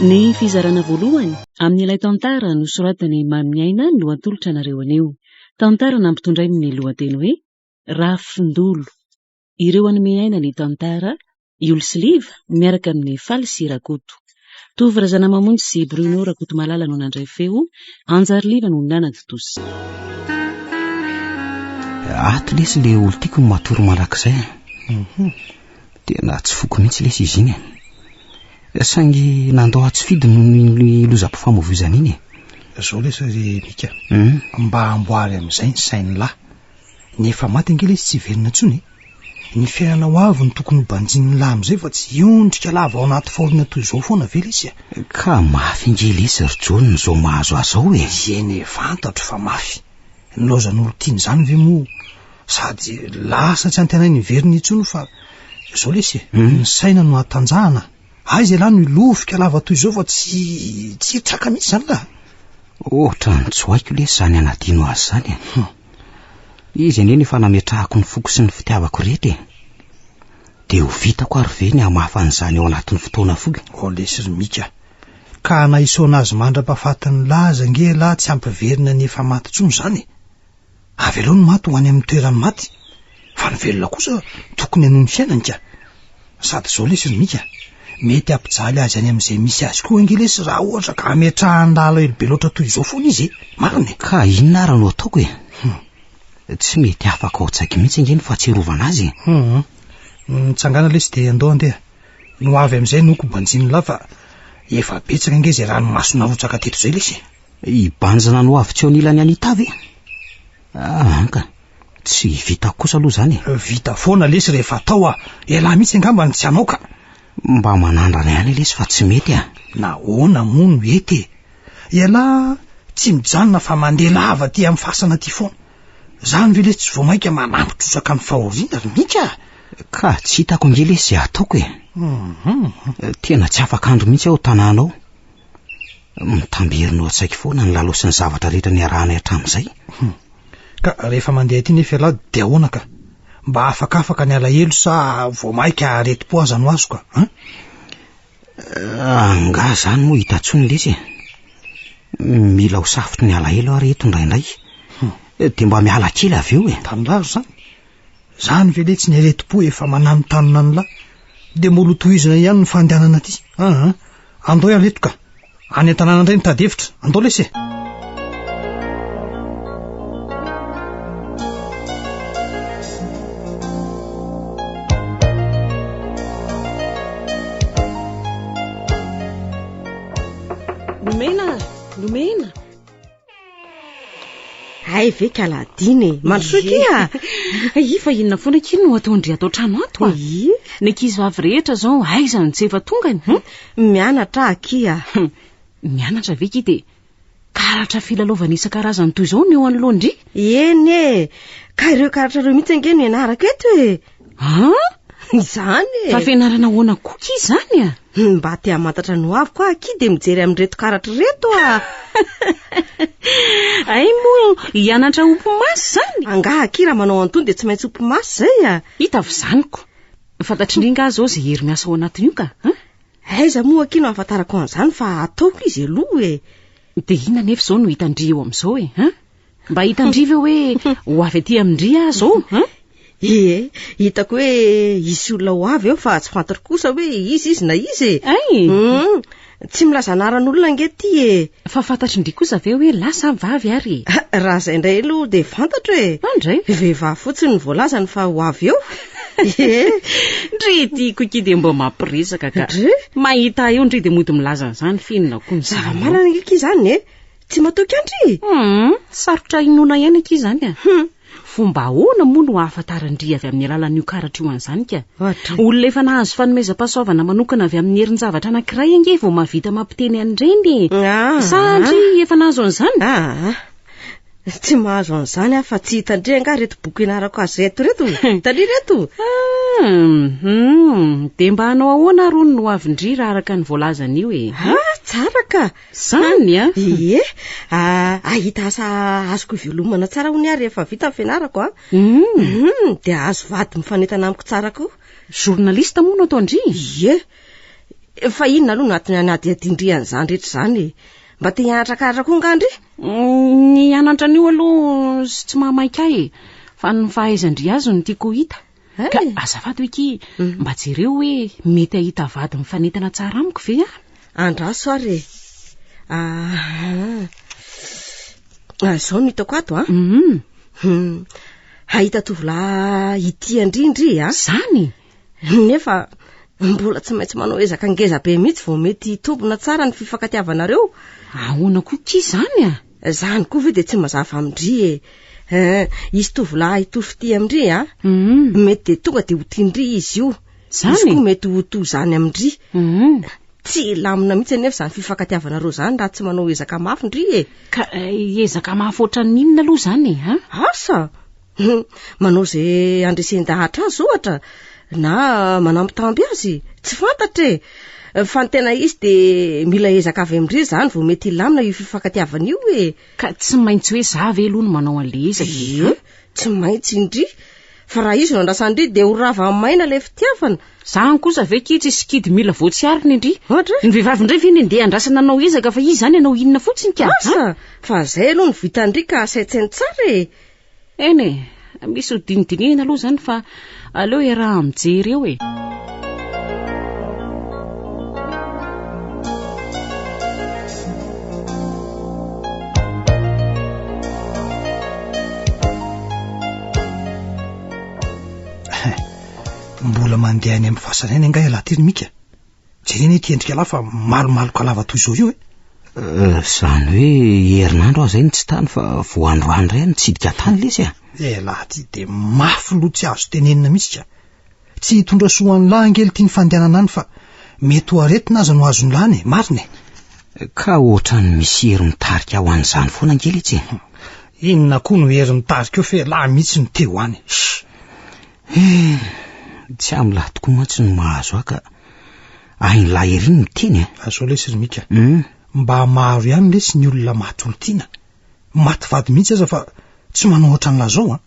Ny fizarana voalohany amin'ilay tantara nosoratany Mamiaina no atolotra anareo anio. Tantara nampitondray ny lohateny hoe Rafindolo. Ireo anome aina ny tantara Iolsiliva miaraka amin'ny Faly sy Rakoto. Tovirazana mamonjy sy Bruno Rakoto Malala no nandray feo, Anjariliva no nanaditosi. Ato lesy le olo tiako ny matoro malak'izay. Tena tsy foko mihitsy lesy izy iny. Sangy nandao atsifidy no ny lozam-pifamoivoizana iny. Zao lesy Mika. Mba amboary amin'izay ny sainy lahy. Nefa maty angely izy tsy verina intsony. Ny fiainana ho avy ny tokony banjin'ny lahy amin'izay fa tsy iondrika lava ao anaty faorina toy izao foana vela izy. Ka mafy angely izy rojony zao mahazo azao e. Eny fantatro fa mafy. Nilozan'olo tiany izany ve moa sady lasa tsy antena ny verina intsony fa zao lesy ny saina no atanjahana. Aiza lahy no ilofika lava toy izao fa tsy traka mihitsy izany lahy. Ohatra ny tsy haiko lesy zany anadino azy zany. Izy anie efa nametrahako ny foko sy ny fitiavako rehetra. Dia ho vitako ary ve ny hamafan'izany ao anatin'ny fotoana fogy. Lesy Mika. Ka nahisaona azy mandra-pahafatany laza nge lahy tsy ampiverina ny efa maty intsony zany. Avy aloha ny maty ho any amin'ny toerany maty. Fa ny velona kosa tokony hanohy ny fiainany ka. Sady zao lesy Mika. Mety ampijaly azy any amin'izay misy azy koa angely lesy raha ohatra ka ametrahany lala elo be loatra toy izao foana izy. Mariny. Ka inona ary no ataoko e? Tsy mety afaka ao tsaiky mihitsy angeny fa tsy rovana azy. Mitsangana lesy dia andao andeha. No avy amin'izay noko banjiny lava efa betsaka ange zay ranomasona rotsaka teto izay lesy. Ibanjana no avy tsy eo anilany anita ve? Anka. Tsy vita kosa aloha zany. Vita foana lesy rehefa atao ela mihitsy angamba ny tsy anao ka. Mba manandrana ihany lesy fa tsy mety Nahoana moa no ety. Ela tsy mijanona fa mandeha lava ty amin'ny fasana ty foana. Zany ve lesy tsy voamaika manampitrosaka ny fahoriana ry Mika. Ka tsy hitako ange lesy ataoko e. Tena tsy afaka andro mihitsy aho tanànao. Mitamberinao an-tsaiko foana ny lalao sy ny zavatra rehetra niarahana hatramin'izay. Ka rehefa mandeha ty nefa ela dia ahoana ka? Mba afaka ny alahelo sa voamaika areti-po aza no azo ka? Nga zany moa hitantsony lesy. Mila ho safotry ny alahelo ary eto indraindray. Dia mba miala kely avy eo e. Tanindaro zany. Zany ve le tsy ny areti-po efa mananotanina ny lahy. Dia molo tohizina ihany ny fandehanana aty. Andao ialeto ka. Any an-tanàna indray ny tadevitra. Andao lesy. Lumena. Ay ve kaladiny mandrosokia. Ifa inona foana kino no ataondry atao trano ato a. Ny ankizy rehetra zao aiza ny tsy efa tongany. Mianatra akia. Mianatra ve ki de karatra filalaovana isan-karazany toy izao ny eo anoloandry. Eny ka ireo karatra ireo mihitsy ange no ianarako eto e. Izany fa fianarana ahoana koky izany a. Mba te hamantatra no avy koa aky de mijery amin'ny reto karatra reto Ay moa hianatra opimasy zany. Anga aky raha manao antony de tsy maintsy opimasy zay a. Hita avy zaniko. Fantatry ndringa zao zay hery miasa ao anatiny io ka. Aiza moa aky no ahafantarako an'izany fa ataoko izy aloha e. De inona nefa zao no hitandry eo amin'izao e. Mba hitandriva hoe ho avy aty amindry aho zao. Hitako hoe isy olona ho avy eo fa tsy fantatro kosa hoe izy na izy e. Tsy milaza anaran'olona ange ty e. Fa fantatry ndry kosa ve hoe lasa vavy ary. Raha zay indray aloha de fantatro e. Andray vehivavy fotsiny ny voalazany fa ho avy eo. Ndry tiako ki de mba mampiresaka ka. Mahita eo ndry de mody milaza zany finona koa ny zava-marana ange zany e. Tsy matoky andry. Sarotra inona ihany aky zany a. Fomba ahoana moa no ahafantarandry avy amin'ny alalan'io karatra io an'izany ka. Olona efa nahazo fanomezam-pahasoavana manokana avy amin'ny herin-javatra anankiray ange vao mahavita mampiteny an'ireny. Satria efa nahazo an'izany. Tsy mahazo an'izany fa tsy hitandry anga reto boky ianarako azy reto. Tandry reto. De mba hanao ahoana rony no avindry raha araka ny voalazan'io e. Tsara ka. Zany a. Ahita asa azoko velomana tsara hony ary rehefa vita ny fianarako de azo vady mifanentana amiko tsara koa. Journaliste moa no ataondry. Fa inona aloha natiny anaty atindriany zany rehetra zany, mba te hianatra koa ngandry? Ny anatra an'io aloha tsy mahamaika ahy, fa ny fahaizandry azy no tiako hita. Ka azafady hoeky mba jereo hoe mety ahita vady mifanentana tsara amiko ve Andraso ary zao no hitako ato hahita tovolahy ity andrindry zany nefa mbola tsy maintsy manao ezaka ngeza be mihitsy vao mety tombona tsara ny fifankatiavanareo. Ahoana koa ky zany zany koa ve de tsy mazava amindry izy tovolahy itofity amindry mety de tonga de ho tiandry izy io izy koa mety ho to zany amindry tsy lamina mihitsy anefa zany fifankatiavanareo zany raha tsy manao ezaka mafy ndry ka ezaka mafy ohatran'inona aloha zany asa manao zay andresen-dahatra azy ohatra na manambitamby azy tsy fantatra fa ny tena izy de mila ezaka avy amindry zany vao mety lamina io fifankatiavana io ka tsy maintsy hoe za ve aloha no manao an'le ezaka tsy maintsy indry fa raha izy no andrasandry de ho rava maina le fitiavana zany kosa ve ky tsy sikidy mila voatsiariny indry ny vehivavy indray ve nde andrasana anao ezaka fa izy zany anao inona fotsiny ka fa zay aloha ny vita ndry ka saitsainy tsara eny misy hodinidinihana aloha zany fa aleo raha mijery eo mbola mandeha any amin'ny fahasanena angay alatyry mika jereny tiendrika lafa malomaloka lava toy zao io zany hoe herinandro aho zay ny tsy tany fa voandroany ray nitsidika tany lesy laty de mafy lo tsy azo tenenina mihitsy ka tsy hitondra soan'ny lahy angely tia ny fandehanana any fa mety ho aretina aza no azony lany mariny ka ohatrany misy hery mitarika ho an'izany foana angely itsy inona koa no hery mitarika eo fe lahy mihitsy no teo any tsy amlahy tokoa mantsy no mahazo aka ainy lahy ery ny miteny azao lesy mika mba maro ihany lesy ny olona maty olotiana maty vady mihitsy aza fa tsy manao ohatran' lazao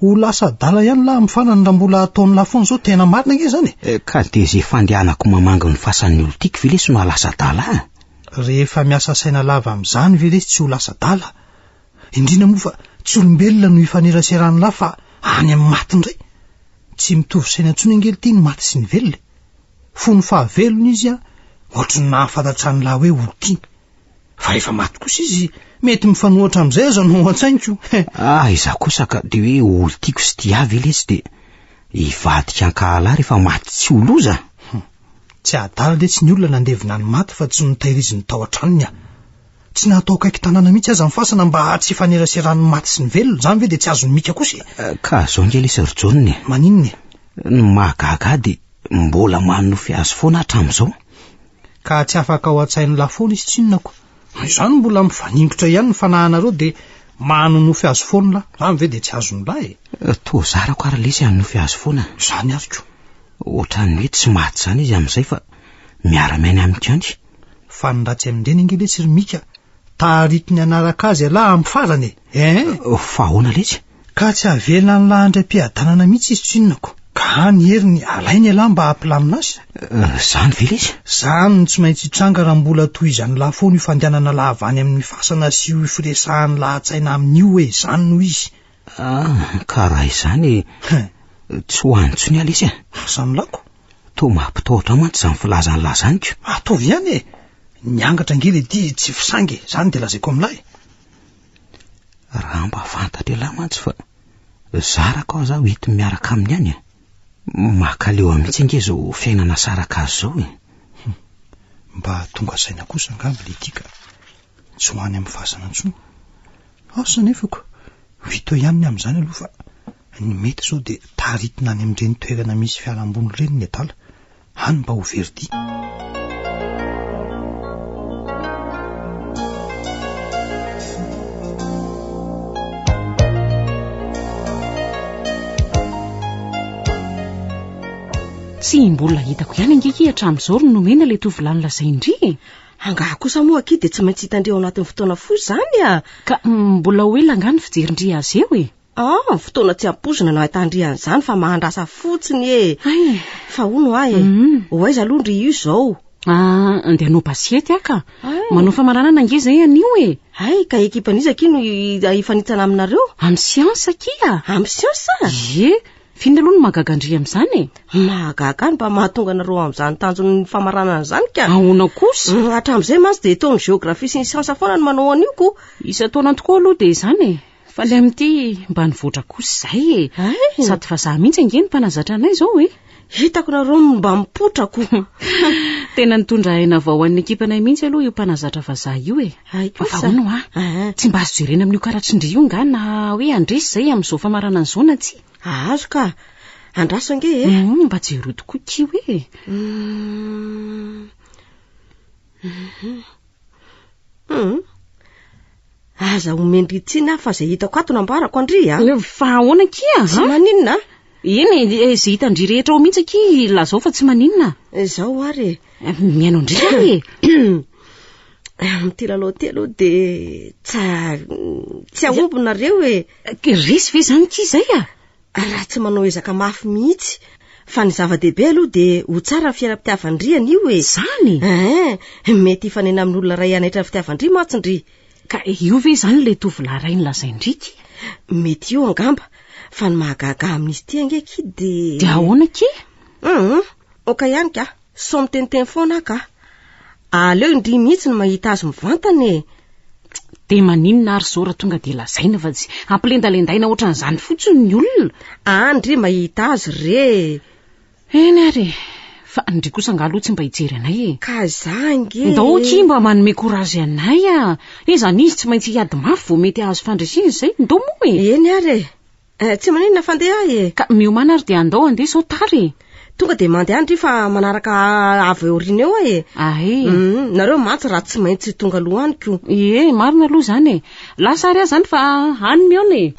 ho lasa dala ihany lahy mifanany raha mbola ataon'ny lafony zao tena marina nge zany ka de zay fandehanako mamango ny fasan'ny olo tiako ve lesy no halasa dala rehefa miasa saina lava amin'izany ve lesy tsy ho lasa dala indrindra moa fa tsy olombelona no ifaneraserany lahy fa any amin'ny maty indray tsy mitovy saina ntsony angely tia ny maty sy ny velona fony fahavelona izy ohatry ny nahafantatrany lahy hoe olotiana fa rehefa maty kosa izy mety mifanohatra amin'izay aza no an-tsainiko iza kosa ka de hoe olo tiako sy tia avy lesy de ivadika ankahalahy rehefa maty tsy oloza tsy adala lesy ny olona nandevina ny maty fa tsy nitairiziny tao an-tranony tsy natao kaiky tanàna mihitsy aza mifasana mba tsy fanerasera'ny maty sy ny velona zany ve de tsy azony mika kosa ka zao nge lesy rojonony maninony ny mahagaga de mbola manofy azy foana hatramin'izao ka tsy afaka ao an-tsain'ny lafoana izy tsinonako izany mbola mifanimbotra ihany ny fanahinareo de manonofy azy foana lahy zany ve de tsy azony lahy to zarako ary lesy anonofy azy foana zany azoko ohatrany hoe tsy maty zany izy amin'izay fa miara-mainy amiko andry fa ny ratsy amindreny ange lesy ry mika taritiny anaraka azy lahy amin'ny farany fa ahoana lesy ka tsy avela ny lahy andram-piadanana mihitsy izy tsinonako ka ny heriny alainy lahy mba hampilamina azy zany ve lesy zany no tsy maintsy hitranga raha mbola toy izany lahy foana io fandehanana lahy avy any amin'ny fasana sy io firesahany lahatsaina amin'io hoe zany no izy ka raha izany tsy ho antsony alesy zany lako to mampitaotra mantsy zany filazany lazanyko ataovy ihany niangatra angely edy tsy fisangy zany de lazaiko amin'lahy raha mba fantatra lahy mantsy fa zaraka aho zaho hito miaraka aminy any makaleo amihitsy ange zao fiainana saraka azy zao mba tonga saina kosa angamba le tika tsy ho any amin'ny fasana ntsony asa nefako vito ihany ny amin'izany aloha fa ny mety zao de taritina any amin'ireny toerana misy fialambony reny ny adala hany mba ho verdi tsy mbola hitako ihany angeki hatramin'izao ry nomena le tovolahy lazaindry angaha kosa moa aky de tsy maintsy hitandreo ao anatin'ny fotoana foy zany ka mbola hoe langany fijerindry azy eo fotoana tsy ampozina no ahitandriany zany fa mahandrasa fotsiny fa hono ahy ho aiza aloha ndry io zao Andeha hanao basiety aka manao famaranana ange zay anio e. Ay ka ekipan'izy aky no ifanitsana aminareo amin'ny siansa kia. amin'ny siansa Fina aloha no mahagagandria amin'izany e. Mahagaga mba mahatonga anareo amin'izany tanjon'ny famaranana zany ka. Ahoana kosa hatramin'izay mantsy de taon'ny geografia sy ny siansa foana no manao anio ko. Isa-taona tokoa aloha de izany e. Fa le amin'ity mba nivoatra kosa zay e. Sady vazaha mihitsy ange ny mpanazatra anay zao e. Hitako nareo mba mipotrako. Tena nitondra aina vao an'ny ekipanay mihitsy aloha io mpanazatra vazaha io e. Fa hono tsy mba azo jerena amin'io karatsindry io nga na hoe andresy zay amin'izao famaranana zao na tsy. Azo ka andraso ange e. Mba jero tokoa kio e. Aza omendritsina fa zay hitako ato nambarako andry fa ahoana kia tsy maninona. Eny zay hitandry rehetra ao mihitsy aky lazao fa tsy maninona. Zao ary miaino ndrika e. Ty lalao ty aloha de tsy ahombonareo e. Resy ve zany ki zay raha tsy manao ezaka mafy mihitsy fa ny zava-dehibe aloha de ho tsara ny fiainam-pitiavandriana io e. Zany mety hifanena amin'olona ray anaitra ny fitiavandria matsindry. Ka io ve zany le tovolahy ray nylazaindriky. Mety io angamba fa ny mahagaga amin'izy ty angeky de ahoana ki. oka ihany ka so miteniteny foana ka aleo indry mihitsy no mahita azy mivantana e. De maninona ary zao raha tonga de lazaina fa tsy ampilendalendaina ohatran'izany fotsiny ny olona. Andry mahita azy re. Eny ary fa ndry kosa ngaloha tsy mba hijery anay e. Ka zange ndao ki mba manome korazy anay zany izy tsy maintsy hiady mafy vao mety azo fandresiny zay ndao moa e. Eny ary tsy maninona fandeha e. Ka miomana ary de andao andeha sao tary. Tonga de mandeha andry fa manaraka avy aoriana eo e. Nareo matsy raha tsy maintsy tonga aloha anyko. Marina aloha zany e. Lasa ary zany fa any miona e.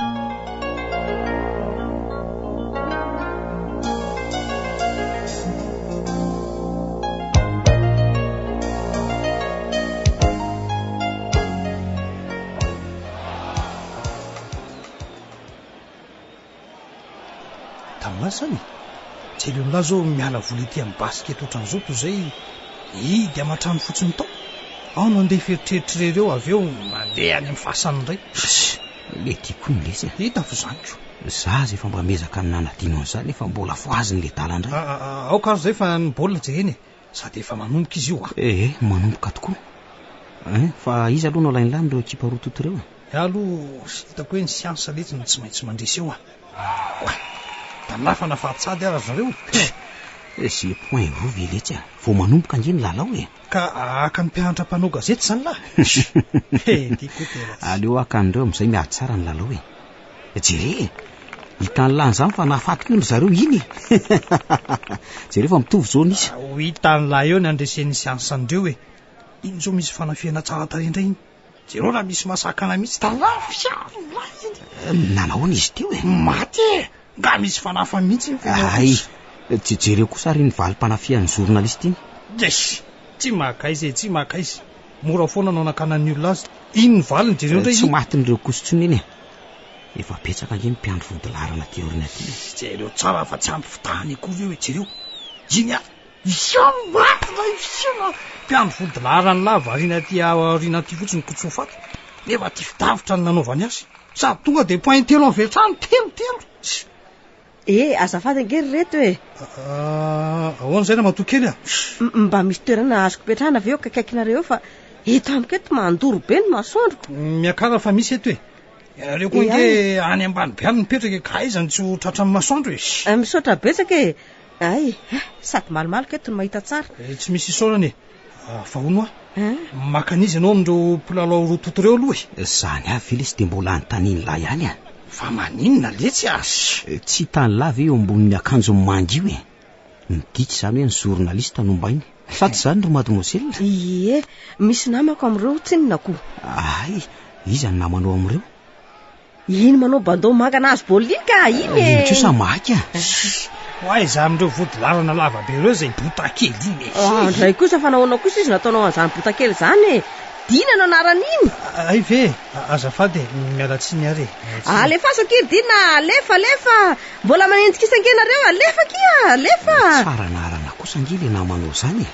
Tamasany jelon'la zao miala voly ety amin'ny basket ohatran'izao toy zay idy amatrano fotsiny tao ao no andeha feritreritrireo avy eo mandeha any amin'ny fasany indray. Le tiako ny lesy hita fo zaniko za zay fa mba mezaka amin'ny nanadino an'izany efa mbola foaziny le tala indray. Aoka ary zay fa ny baolina jereny sady efa manomboka izy io manomboka tokoa fa izy aloha no lainilany reo ekipa roa toto reo aloha hitako hoe ny siansa letsiny tsy maintsy mandresy eo tanafa nafatsady ary zareo sy point vovy eletsy vao manomboka ange ny lalao ka aka ny mpianatra mpanao gazety zany lahy. aleo akan'ireo amin'izay miady tsara ny lalao jere hitan'lany zany fa nahafaty ondry zareo iny jere fa mitovy zao nisy ho hitan'lahy eo ny andresen'ny siansandreo iny zao misy fanafiana tsara tare indray iny jereo raha misy masakana mihitsy nanahoana izy teo maty nga misy fanafa mihitsy jereo kosa ary ny valim-panafian'ny journaliste iny tsy makaizy tsy makaizy mora foana no anakanan'ny olona azy iny ny valiny jereo ndray tsy matin'ireo kosotsony iny efa petsaka ange ny mpiandro vodilarana teorina ty jereo tsara fa tsy ampy fitahany akory eo jereo iny mpiandro vodilarany la variana ty aoriana ty fotsiny kotsofaty nefa ty fitavitra ny nanaovany azy sady tonga de point telo amin'ny vetrano telo azafady angery reto ahoana zay na matokely mba misy toerana azoko petrahana avy eo kakaikinareo fa eto amiketo mandoro be ny masoandroko miakara fa misy eto reo koa nge any ambany be any mipetraka ka aizany tsy ho tratra amin'ny masoandro misaotra betsaka ay sady malimalika eto no mahita tsara tsy misy isaorany fa hono makanizy ianao amindreo mpilalao roa toto reo aloha zany avy ve lesy de mbola anytaniny lahy ihany fa maninona letsy tsy tany lavy eo ambony akanjo mangy io miditsy zany hoe ny journaliste nombainy sa tsy zany ro mademoiselle misy namako am'ireo tsinona ko izy any namanao am'ireo iny manao bandao mangana azy bolika iny kosa maky za amindreo vodilarana lavabe reo zay botakely iny ndray kosa fa nahoana kosa izy nataonao an'izany botakely zany dina no anarany iny ay ve azafady mialatsiny ary alefa sakiry dina lefa mbola manenjikisa angenareo alefa kia alefa tsara narana kosa ange le namanao zany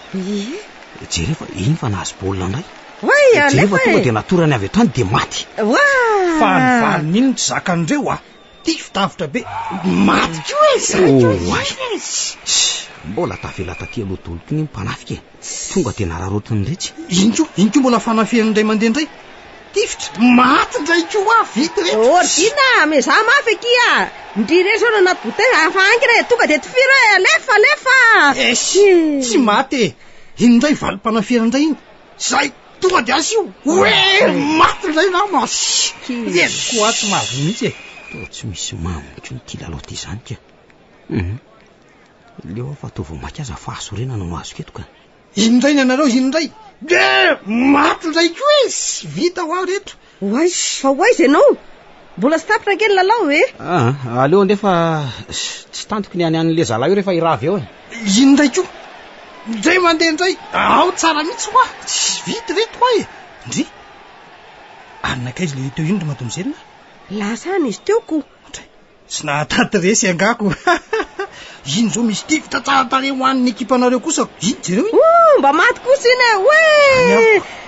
Jerefa iny fa nahazo baolina indray. Jerefa tonga dia natorany avy hatrany dia maty. Fanivaliny iny tsy zakan'ireo tia fitavitra be maty mbola tavela taty aloha doloko iny mpanafika tonga dia nararotiny retsy. Iny ko mbola fanafihany indray mandeha indray tifitra maty indray ko vita reto ordina meza mafy kia ndriresona na bote afangire tonga dia tifira alefa tsy maty iny indray valim-panafihany indray iny zay tonga dia asy io maty indray na ko tsy mahazo mihitsy tsy misy mamontro nyty lalao ty zany ka leo fa tao vao maky aza fa asorenana no azo keto ka iny indray ny anareo iny indray maty indray ko sy vita ho aho reto fa hoaizy ianao mbola sy tapitra kely lalao aleo ndefa tsy tantoko ny an'le zala io rehefa iravy eo iny indray ko ndray mandeha indray ao tsara mihitsy hoa tsy vita reto hoa ndry anakaizy le teo indry matomizerina lasany izy teoko tsy nahataty resy angako iny zao misy tifitra tsara tare ho an'ny ekipanareo kosa iny jereo mba maty kosa iny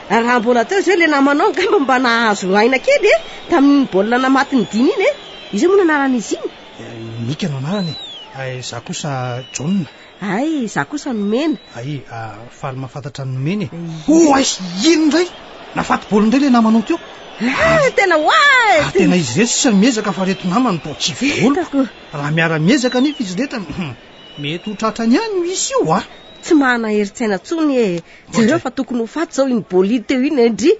raha mbola teo zao le namanao ngamba mba nahazo aina kely tamin'ny baolina namaty ny dimy iny izy moa nanarana izy iny mika no anarany za kosa John za kosa nomena faly mahafantatra ny nomena iny indray nafaty baolina indray le namanao teo tena tena izy reto sisa miezaka fa reto namany to tsy volo raha miara-miezaka nefa izy reta mety ho tratrany any misy io tsy mahana heritsaina tsony jereo fa tokony ho faty zao iny boli teo iny ndry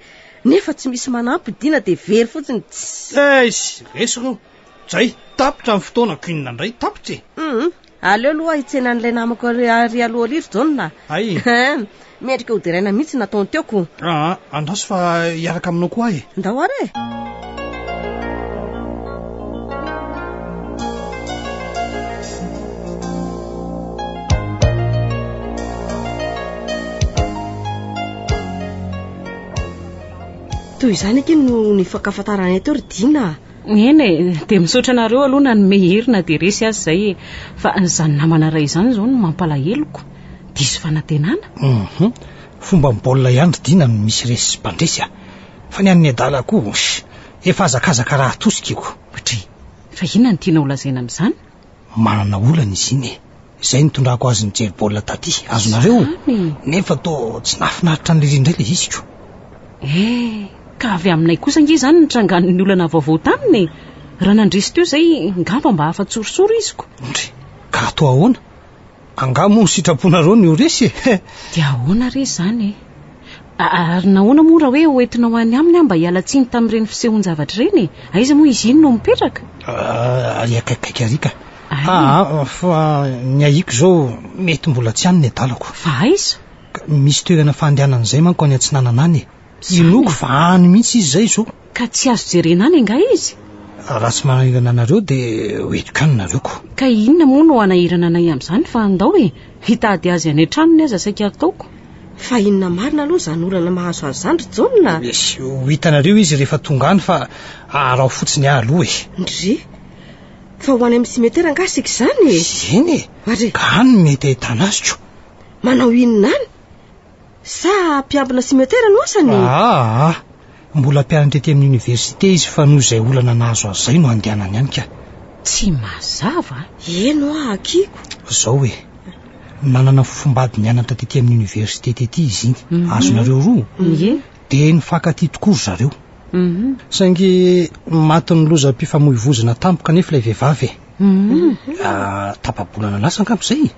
nefa tsy misy manampy dina dia very fotsiny resy zay tapitra amin'ny fotoanako inona indray tapitra aleo aloha hitsena an'ilay namako ary aloha riry John mendrika ho diraina mihitsy nataony teoko andraso fa hiaraka aminao koa ndao ary toy izany eky no nifakafantarana teo ry Dina eny dia misaotra anareo aloha na nomeherina dia resy azy zay fa zany namana ray izany zao no mampalahelo diso fanantenana fomba mibaolina ihany ry Dina no misy resy sy mpandresy fa ny an'ny adala koa efa azakazaka raha tosika io fa inona ny tiana holazaina amin'izany manana olana izy iny izay nitondrako azy nijery baolina taty azonareo nefa to tsy nahafinaritra an'le indray le iziko ka avy aminay kosa nge izany nitrangan'ny olana vaovao taminy raha nandresy teo izay ngamba mba hafa tsorosoro iziko ka atao ahoana angamo ny sitraponareo ny oresy dia ahoana re izany ary nahoana moa raha hoe hoentina ho any aminy mba hialatsiny tamin'ireny fisehoan-javatra reny aiza moa izy iny no mipetraka ary akaikaiky arika fa ny ahiko zao mety mbola tsy any ny adalako fa aiza misy toerana fandehanan'izay manko any antsinanana any inoko fa any mihitsy izy zay zao ka tsy azo jerena any nga izy raha tsy manahirana anareo dia hoetiko any nareoko ka inona moa no anahirana anay amin'izany fa andao hitady azy any an-tranony aza saika ataoko fa inona marina aloha zany olana mahazo azy zany ry John ho hitanareo izy rehefa tonga any fa arao fotsiny aloha ndry fa ho any amin'ny simetera ngasika izany eny ka any mety ahitana aziko manao inona any sa mpiambina simetera no asany mbola mpianatety amin'ny université izy fa noho izay olana nahazo azy zay no andehanany any ka tsy mazava eno akiko zao nanana fofombady nianatra tety amin'ny université tety izy iny azonareo roa dia nifankaty tokory zareo saingy matiny lozam-pifamoivozana tampoka nefa ilay vehivavy tapabolana lasa angamba izay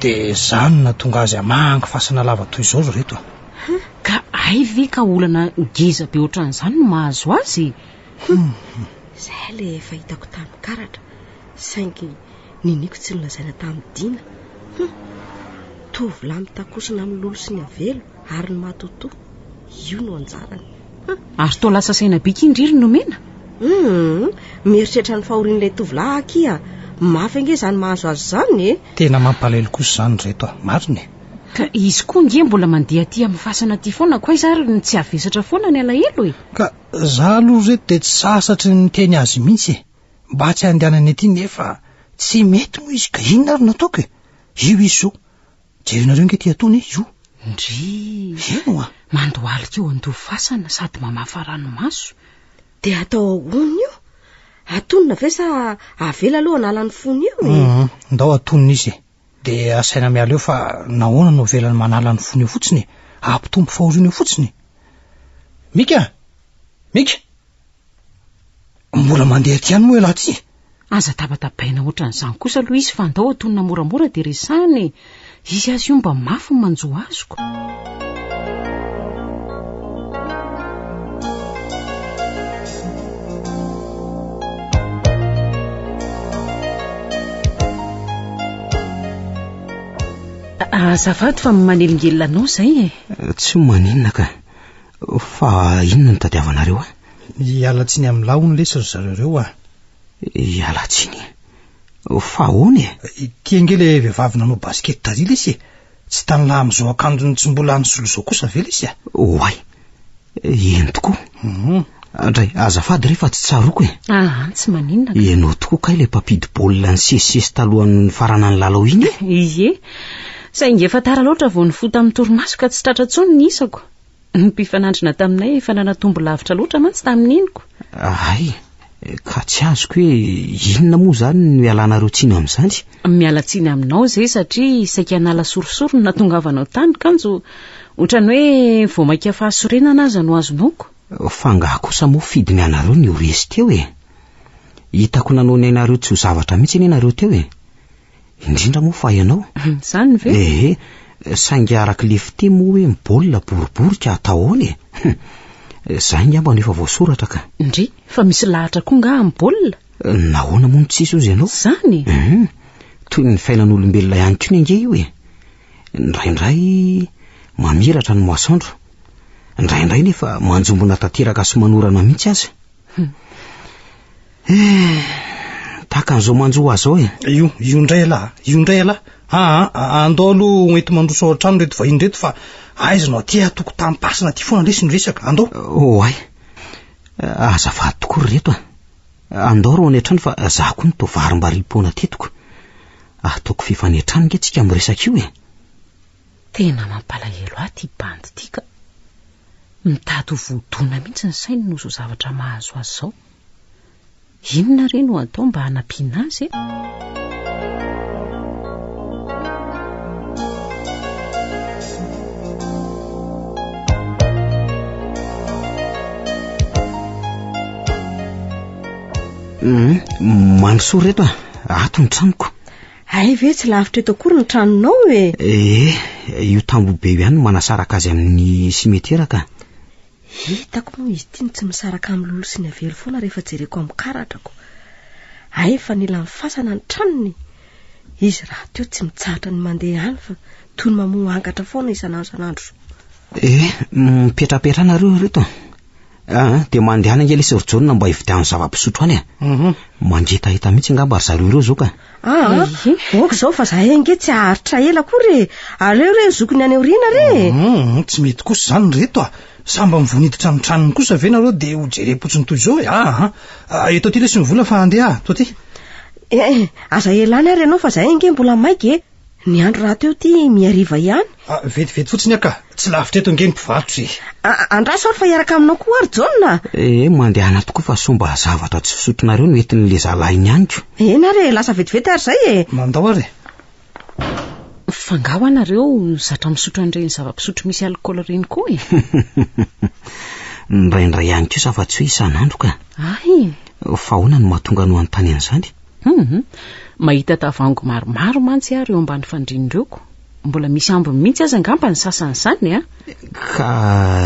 dia zany natonga azy amangy fasana lava toy izao ry reto ka ay ve ka olana ngeza be ohatran'izany no mahazo azy zay le fahitako tamin'ny karatra saingy niniko tsy nolazaina tamin'ny Dina tovolahy mitakosina amin'ny lolo sy ny avelo ary ny matotoa io no anjarany ary toa lasa saina bika indriry nomena mieritreritra ny fahorian'ilay tovolahy akia mafy ange zany mahazo azy zany tena mampalahelo kosa zany reto mariny ka izy koa nge mbola mandeha aty amin'ny fasana aty foana koa izy ary ny tsy avesatra foana ny alahelo ka za aloha reto dia tsy sasatry ny teny azy mihitsy mba tsy handehanany aty nefa tsy mety moa izy ka inona ary nataoko io izy zao jerinareo nge ty ataony io ndry eno a mandoalika eo andofasana sady mamafa ranomaso. De atao ahony io atonina ve sa avela aloha analany fony io ndao atonina izy de asaina miala eo fa nahoana no velany manala ny fony eo fotsiny ampitombo fahoriana eo fotsiny. Mika mbola mandeha ty any moa elahy ty. Aza tapatapaina ohatran'izany kosa aloha izy fa ndao atonina moramora de resany izy azy io mba mafy ny manjo azoko. Azafady fa manelingelina anao zay tsy maninona ka fa inona no tadiavanareo a? Ialatsiny amin'ny lahony lesy zareo a. Ialatsiny fa ahoana tiange le vehivavy nanao baskety tary lesy tsy tany lahy am'izao akanjony tsy mbola any solo zao kosa ve lesy a? Oay eny tokoa andray azafady rehefa tsy tsaroko tsy maninona ianao tokoa kay le mpampidi baolina ny sesisesy talohan'ny farana ny lalao iny ie saingy efa tara loatra vao ny fota amin'ny torimaso ka tsy tratra tsony ny isako. Ny mpifanandrina taminay efa nanatombo lavitra loatra mantsy tamin'iniko. Ay ka tsy azoko hoe inona moa zany no ialanareo tsiny amin'izany? Miala tsiny aminao zay satria saika nala sorosorony na tongavanao tany kanjo ohatrany hoe vao maika fahasorenana aza no azonoko. Fa ngah kosa moa fidiny anareo ny oresy teo hitako nanao ny ainareo tsy ho zavatra mihitsy ny anareo teo indrindra moa fa ianao zany ve saingy araka le fiteny moa hoe mibaolina boribory ka ataony zay ngamba no efa voasoratra ka. Ndry fa misy lahatra koa nga amin'ny baolina nahoana moa no tsisy ozy ianao zany toy ny fainan'olombelona ihany koa ny ange io indraindray mamiratra ny masoandro indraindray nefa manjombona tanteraka sy manorana mihitsy aza tahaka an'izao manjo azy zao io indray elahy andao aloha mety mandroso ao an-trano reto vahiny reto fa aiza no aty atoko tampasina ty foana lesy ny resaka andao. Ay azafady tokoa reto andao ro any an-trano fa za koa ny tovarim-barim-poana tetoko ataoko fifanetrano nge tsika miresaka io tena mampalahelo aty bandy ty ka mitady vodona mihitsy ny sainy no zo zavatra mahazo azy zao. Inona re no atao mba hanampiana azy mandrosoa reto ato ny tranoko. Ay ve tsy lavitra eto akory ny tranonao io tambobe io ihany no manasaraka azy amin'ny simeteraka. Hitako moa izy ty tsy misaraka amin'ny lolo sy ny avelo foana rehefa jereko amin'ny karatrako. Ay fa nila mifasana ny tranony izy raha teo tsy mitsahatra ny mandeha any fa toy ny mamoa angatra foana isanandro. Mipetrapetrana reto de mandeha any angely sorjona mba hividian'ny zava-pisotro any mangetahita mihitsy ngamba ry zareo ireo zao ka. Ok zao fa zahay ange tsy aharitra ela kory aleo re zokony any aoriana re tsy mety kosa zany reto samba mivoniditra amin'ny tranony kosa ve nareo de ho jerepotsiny toy zao eto ty lesy ny vola fa andeha to ty aza elany ary ianao fa zahay ange mbola maika ny andro raha teo ty miariva ihany vetivety fotsiny aka tsy lavitra eto nge ny mpivarotra andraso ary fa iaraka aminao koa ary jona mandehana tokoa fa somba zavatra tsy fisotronareo no entin'le zalainy anyko ena re lasa vetivety ary zay mandao ary fangaho anareo zatra misotro an'ireny zava-pisotro misy alikaola reny koa ndraindray ihany ko sa fa tsy hoe isan'andro ka fa ahoana no mahatonga no anontany an'izany mahita tavango maromaro mantsy ary eo ambany fandrinindreoko mbola misy ambiny mihitsy aza angamba ny sasan'izany ka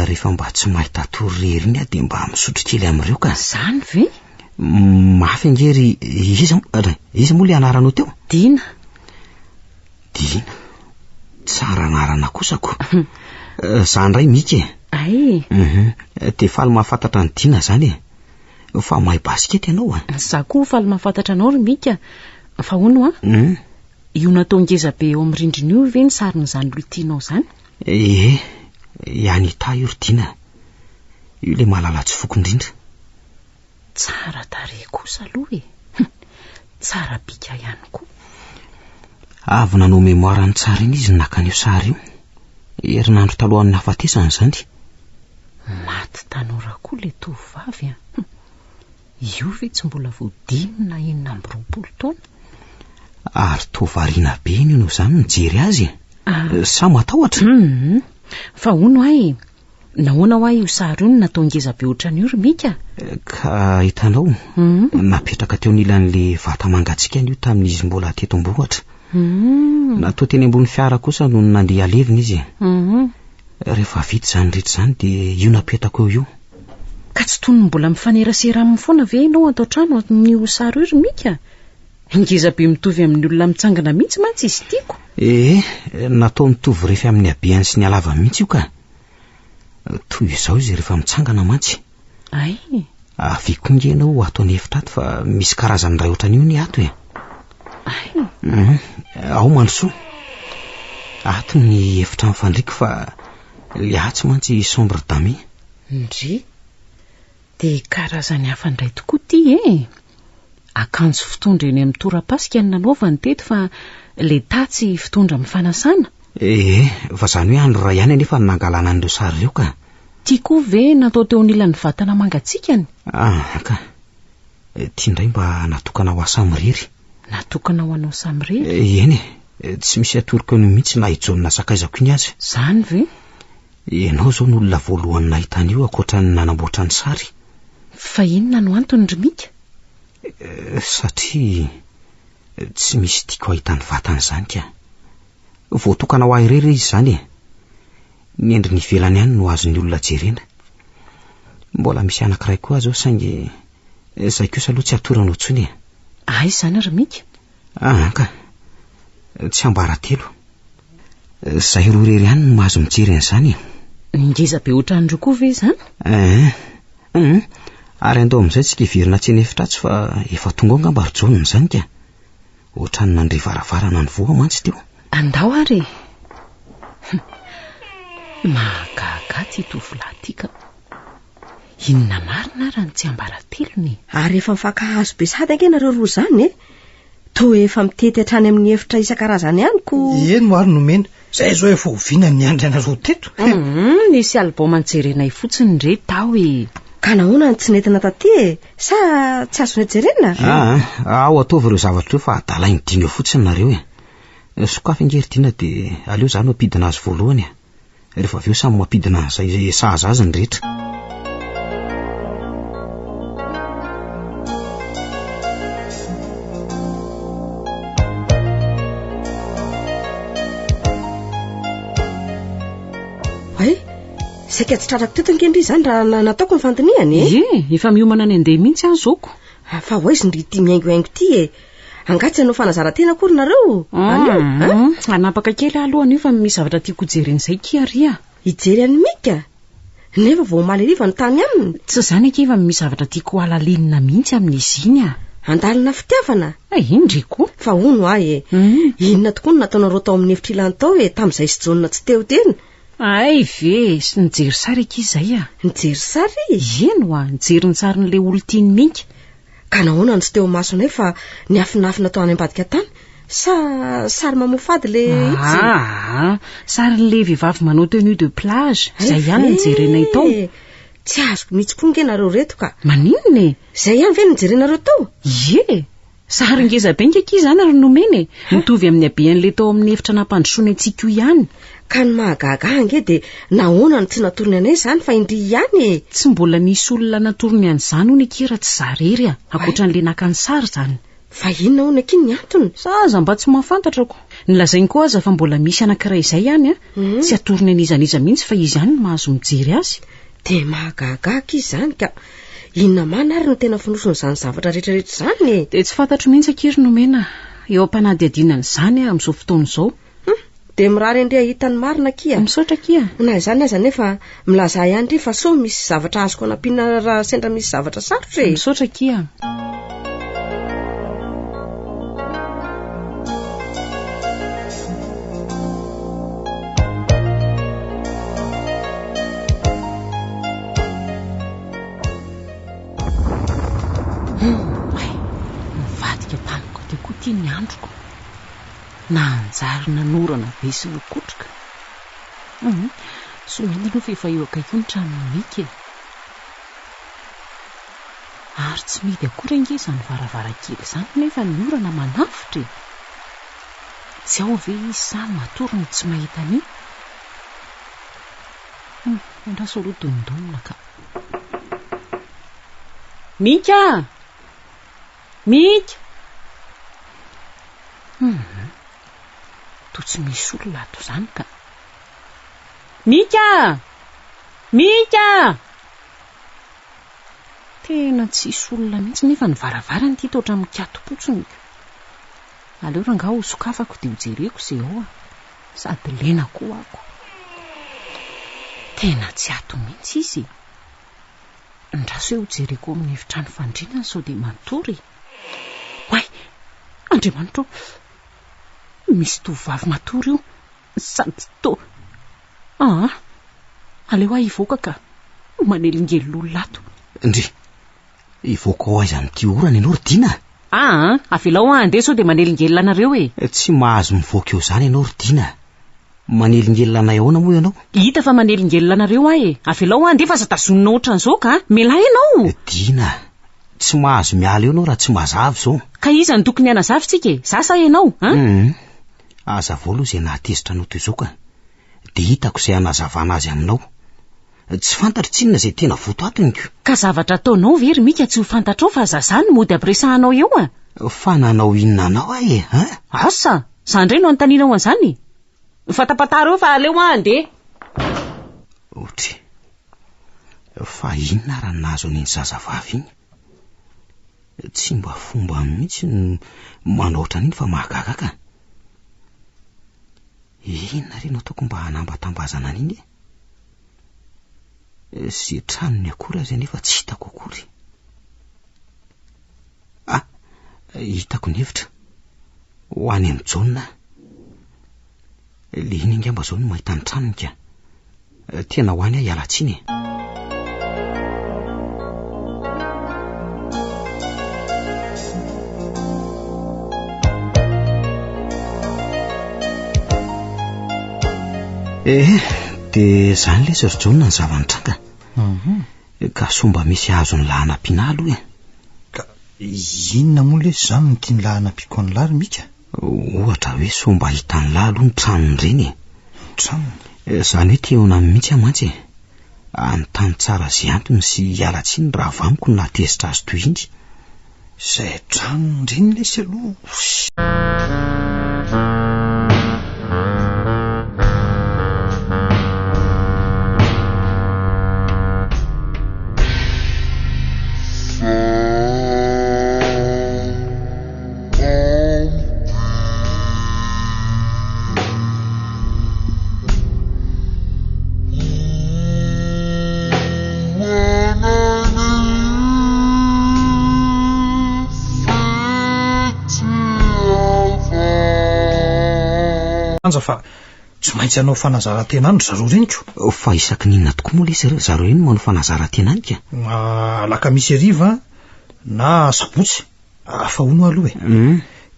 rehefa mba tsy mahita tory reny de mba misotro kely amin'ireo ka zany ve mafy angery izy moa le anaranao teo Dina tsara anarana kosako za ndray mika de faly mahafantatra ny Dina zany fa mahay baskety ianao za koa faly mahafantatra anao ry mika fa hono io natao ngeza be eo amin'ny rindrina io ve ny sarin'izany lotianao zany ihany ita io ry Dina io le mahalala tsy foko indrindra tsara tare kosa aloha tsara bika ihany koa avy nanao memoara ny tsara iny izy nakany io sary io herinandro talohan'ny hafatesany izany. Maty tanora koa le tovavy a. Io ve tsy mbola voadimy na 4 taona? Ary tovariana be iny no izany mijery azy. Sa matahotra? Fa hono ahy, nahoana ho ahy io sary io natao ngeza be ohatran'io ry mika? Ka hitanao, napetraka teo nilan'le vata mangatsiaka io tamin'izy mbola tetombohatra. Natao teny ambony fiara kosa no nandeha alevina izy. Rehefa vita izany rehetra izany dia io napetraka eo. Ka tsy tony mbola mifanerasera aminy foana ve ianao atao trano amin'io sary io ry mika? Ngeza be mitovy amin'ny olona mitsangana mihitsy mantsy izy tiako. Natao mitovy rehefa amin'ny habeany sy ny halavany mihitsy io ka. Toy izao izy rehefa mitsangana mantsy. Ay. Aviko ingenao ataony hevitra ato fa misy karazany ray ohatran'io ny ato e. Ay. Ao mandrosoa. Ato ny hevitra mifandriako fa le atsy mantsy sombre dame. Ndry. De karazany hafa indray tokoa ty akanjo fitondra eny amin'ny tora-pasika ny nanaovany teto fa le tatsy fitondra amin'ny fanasana. Fa izany hoe andro ray ihany anefa nangalana an'ireo sary ireo ka. Tiako ve natao teo anilan'ny vatana mangatsikany? Ka. Tia indray mba natokana ho asamirery. Natokana ho anao samirery? Eny tsy misy atoroko eo mihitsy na hijonona sakaizako iny azy. Zany ve? Ianao zao n'olona voalohany nahitany io akoatra ny nanamboatra ny sary. Fa inona no antony ry mika? Satria tsy misy tiako ahitany vatany izany ka. Voatokana ho ahy irery izy izany ny endriny ivelany ihany no azon'ny olona jerena. Mbola misy anankiray koa zao saingy izay kosa aloha tsy atorana otsony. Ay izany ry mika? Ka tsy ambaratelo. Izay roa irery ihany no mahazo mijery an'izany. Ngeza be ohatran'ireo koa ve izany? Ary andao amin'izay tsika hiverina tsy nefitra fa efa tonga ngamba ry John izany ka. Ohatrany nandre varavarana ny voa mantsy teo. Andao ary. Mahagaga ty tovolahy ty ka. Inona marina ary tsy ambaratelony? Ary efa mifankahazo be sady angenareo roa izany toa efa mitety hatrany amin'ny hevitra isan-karazany ihany ko. Eny mo ary nomena. Zay zao efa oviana ny andry anareo teto. Nisy alboma nijerenay fotsiny re tao Ka nahoana ny tsy nentina taty sa tsy azony jerena? Ao ataovy ireo zavatra ireo fa adalainy dino fotsiny nareo Sokafa ingeridiana dia aleo izany mampidina azy voalohany rehefa avy eo samy mampidina izay sahaza azy ny rehetra. Saika tsy trarako teto ankendry izany raha nataoko ny fandiniany efa miomana any andeha mihitsy aho zoko. Fa ho izy ny ty miaingoaingo ty angatsy anao fanazarantena kory nareo. Anapaka kely alohany io fa misy zavatra tiako jeren'izay kiaria. Hijery any mika nefa vao omaly riva ny tany aminy. Tsy zany efa misy zavatra tiako alalinina mihitsy amin'izy iny andalina fitiavana. Indry koa. Fa hono ahy inona tokoa no nataonareo tao amin'ny hevitra ilany tao tamin'izay sy John tsy teo teny. Ay ve sy nijery sary eky izay nijery sary? Eno nijery ny sarin'le olo tiany minka. Ka nahoana ny tsy teo masonay fa ny afinafina tao any ambadika tany sa sary mamofady le sarin'le vehivavy manao tenue de plage izay ihany nijerenay tao. Tsy azoko mihitsy koa ngenareo reto ka. Maninona izay ihany ve nijerenareo tao? Sary ngeza be ngeky izany ary nomeny mitovy amin'ny habean'le tao amin'ny efitra nampandrosoana antsika io ihany. Ka ny mahagaga ange dia nahoana ny tsy natorony anay izany fa indry ihany Tsy mbola nisy olona natorony an'izany hono ekira tsy zarery akoatran'le naka ny sary izany. Fa inona hono eky ny antony? Zaza mba tsy mahafantatrako. Nilazainy koa aza fa mbola misy anankiray izay ihany tsy atorony an'izaniza mihitsy fa izy ihany no mahazo mijery azy. Dia mahagaga izany ka inona mana ary no tena fonosony izany zavatra rehetrarehetra izany dia tsy fantatro mihitsy akiry nomena eo ampanadihadinana izany amin'izao fotoana izao. Dia mirary indray hitany marina kia. Misaotra kia. Na izany aza nefa milaza ihany ry fa so misy zavatra azoko anampiana raha sendra misy zavatra sarotra Misaotra kia. Mivadika tamiko dia koa tia ny androko. Na anjary nanorana be sy nakotroka Somena aloha fa eo akaiky ny tranony mika ary tsy midy akory ange izany varavarakely izany nefa ny orana manafitra e. Tsy ao ve izy samy matory ny tsy mahita ny andraso aloha dondomina ka. Mika! Mika! To tsy misy olona ato izany ka. Mika! Mika! Tena tsisy olona mihitsy nefa ny varavarany ity toatra mikato-potsiny. Aleo ranga ho sokafako dia hojereko izay ao sady lena koa ako. Tena tsy ato mihitsy izy. Ndraso hoe hojereko amin'ny efitrano fandrinana sao dia matory. Hoay, Andriamanitra, misy tovovavy matory io sady aleo aho hivoaka ka manelingely olona ato. Ndry, hivoaka ao aiza n'ity orana ianao Ridina? Avelao andeha sao dia manelingelina anareo e. Tsy mahazo mivoaka eo izany ianao Ridina. Manelingelina anay ahoana moa ianao? Hita fa manelingelina anareo ahy e. Avelao andeha fa zatazonina ohatran'izao ka melahy ianao. Dina, tsy mahazo miala eo ianao raha tsy mazavy izao. Ka iza ny tokony hanazavy tsika e? Sasa ianao Aza vao aloha izay nahatezitra anao toy izao ka dia hitako izay hanazavana azy aminao. Tsy fantatra tsinona izay tena voto atony. Ka zavatra ataonao very mika tsy ho fantatrao fa zazany mody ampiresahanao eo Fa nanao inona anao ahy e? Asa, zandray no anontanianao an'izany. Fatapataro eo fa aleo andeha. Otry, fa inona raha nazo an'iny zazavavy iny? Tsy mba fomba mihitsy ny manoatra an'iny fa mahagaga ka. Inona ry no ataoko mba hanambatambazana an'iny sy tranony akory azy nefa tsy hitako akory. Hitako ny hevitra ho any amin'ny Jauna. Le iny angamba zao no mahita ny tranony ka tena ho any aho hialatsiny dia izany le Sir John ny zavanitranga. Ka somba misy azo ny lahanam-piana aloha Ka inona moa le izany no tiany lahanam-piako ny lahy mika? Ohatra hoe somba hitany lahy aloha ny tranony ireny Tranony? Izany hoe teona mihitsy amantsy anontany tsara izay antony sy hialatsiny raha vamiko no nahatezitra azy toy indry. Izay tranony ireny lesy aloha. Fa tsy maintsy hanao fanazaran-tenany zareo reniko. Fa isaky ninona tokoa moa lesy zareo eny manao fanazaran-tenany ka? Alakamisy hariva na sabotsy fa hono aloha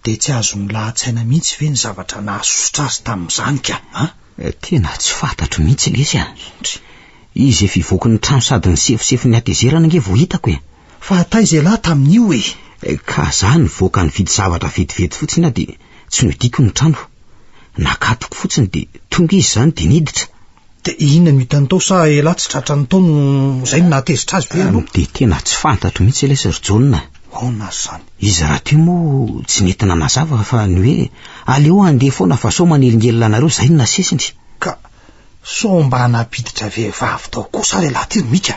dia tsy azo ny lahatsaina mihitsy ve ny zavatra nahasosotra azy tamin'izany ka? Tena tsy fantatro mihitsy lesy izy efa hivoaka ny trano sady ny sefosefo ny hatezerana nge vao hitako fa atay izay lahy tamin'io ka zany voaka ny vidy zavatra vetivety fotsiny dia tsy nodiko ny trano nakatoko fotsiny dia tonga izy zany dia niditra. Dia inona no hitany tao sa ela tsy tratra ny taono izay no nahatezitra azy ve dia tena tsy fantatro mihitsy ilay Sir John. Ahoana izany? Izy raha teo moa tsy nentina nazava fa ny hoe aleo andeha foana fa sao manelingelina anareo izay no nasesiny. Ka sao mba hanapiditra vehivavy tao kosa ilay lahy tiro mika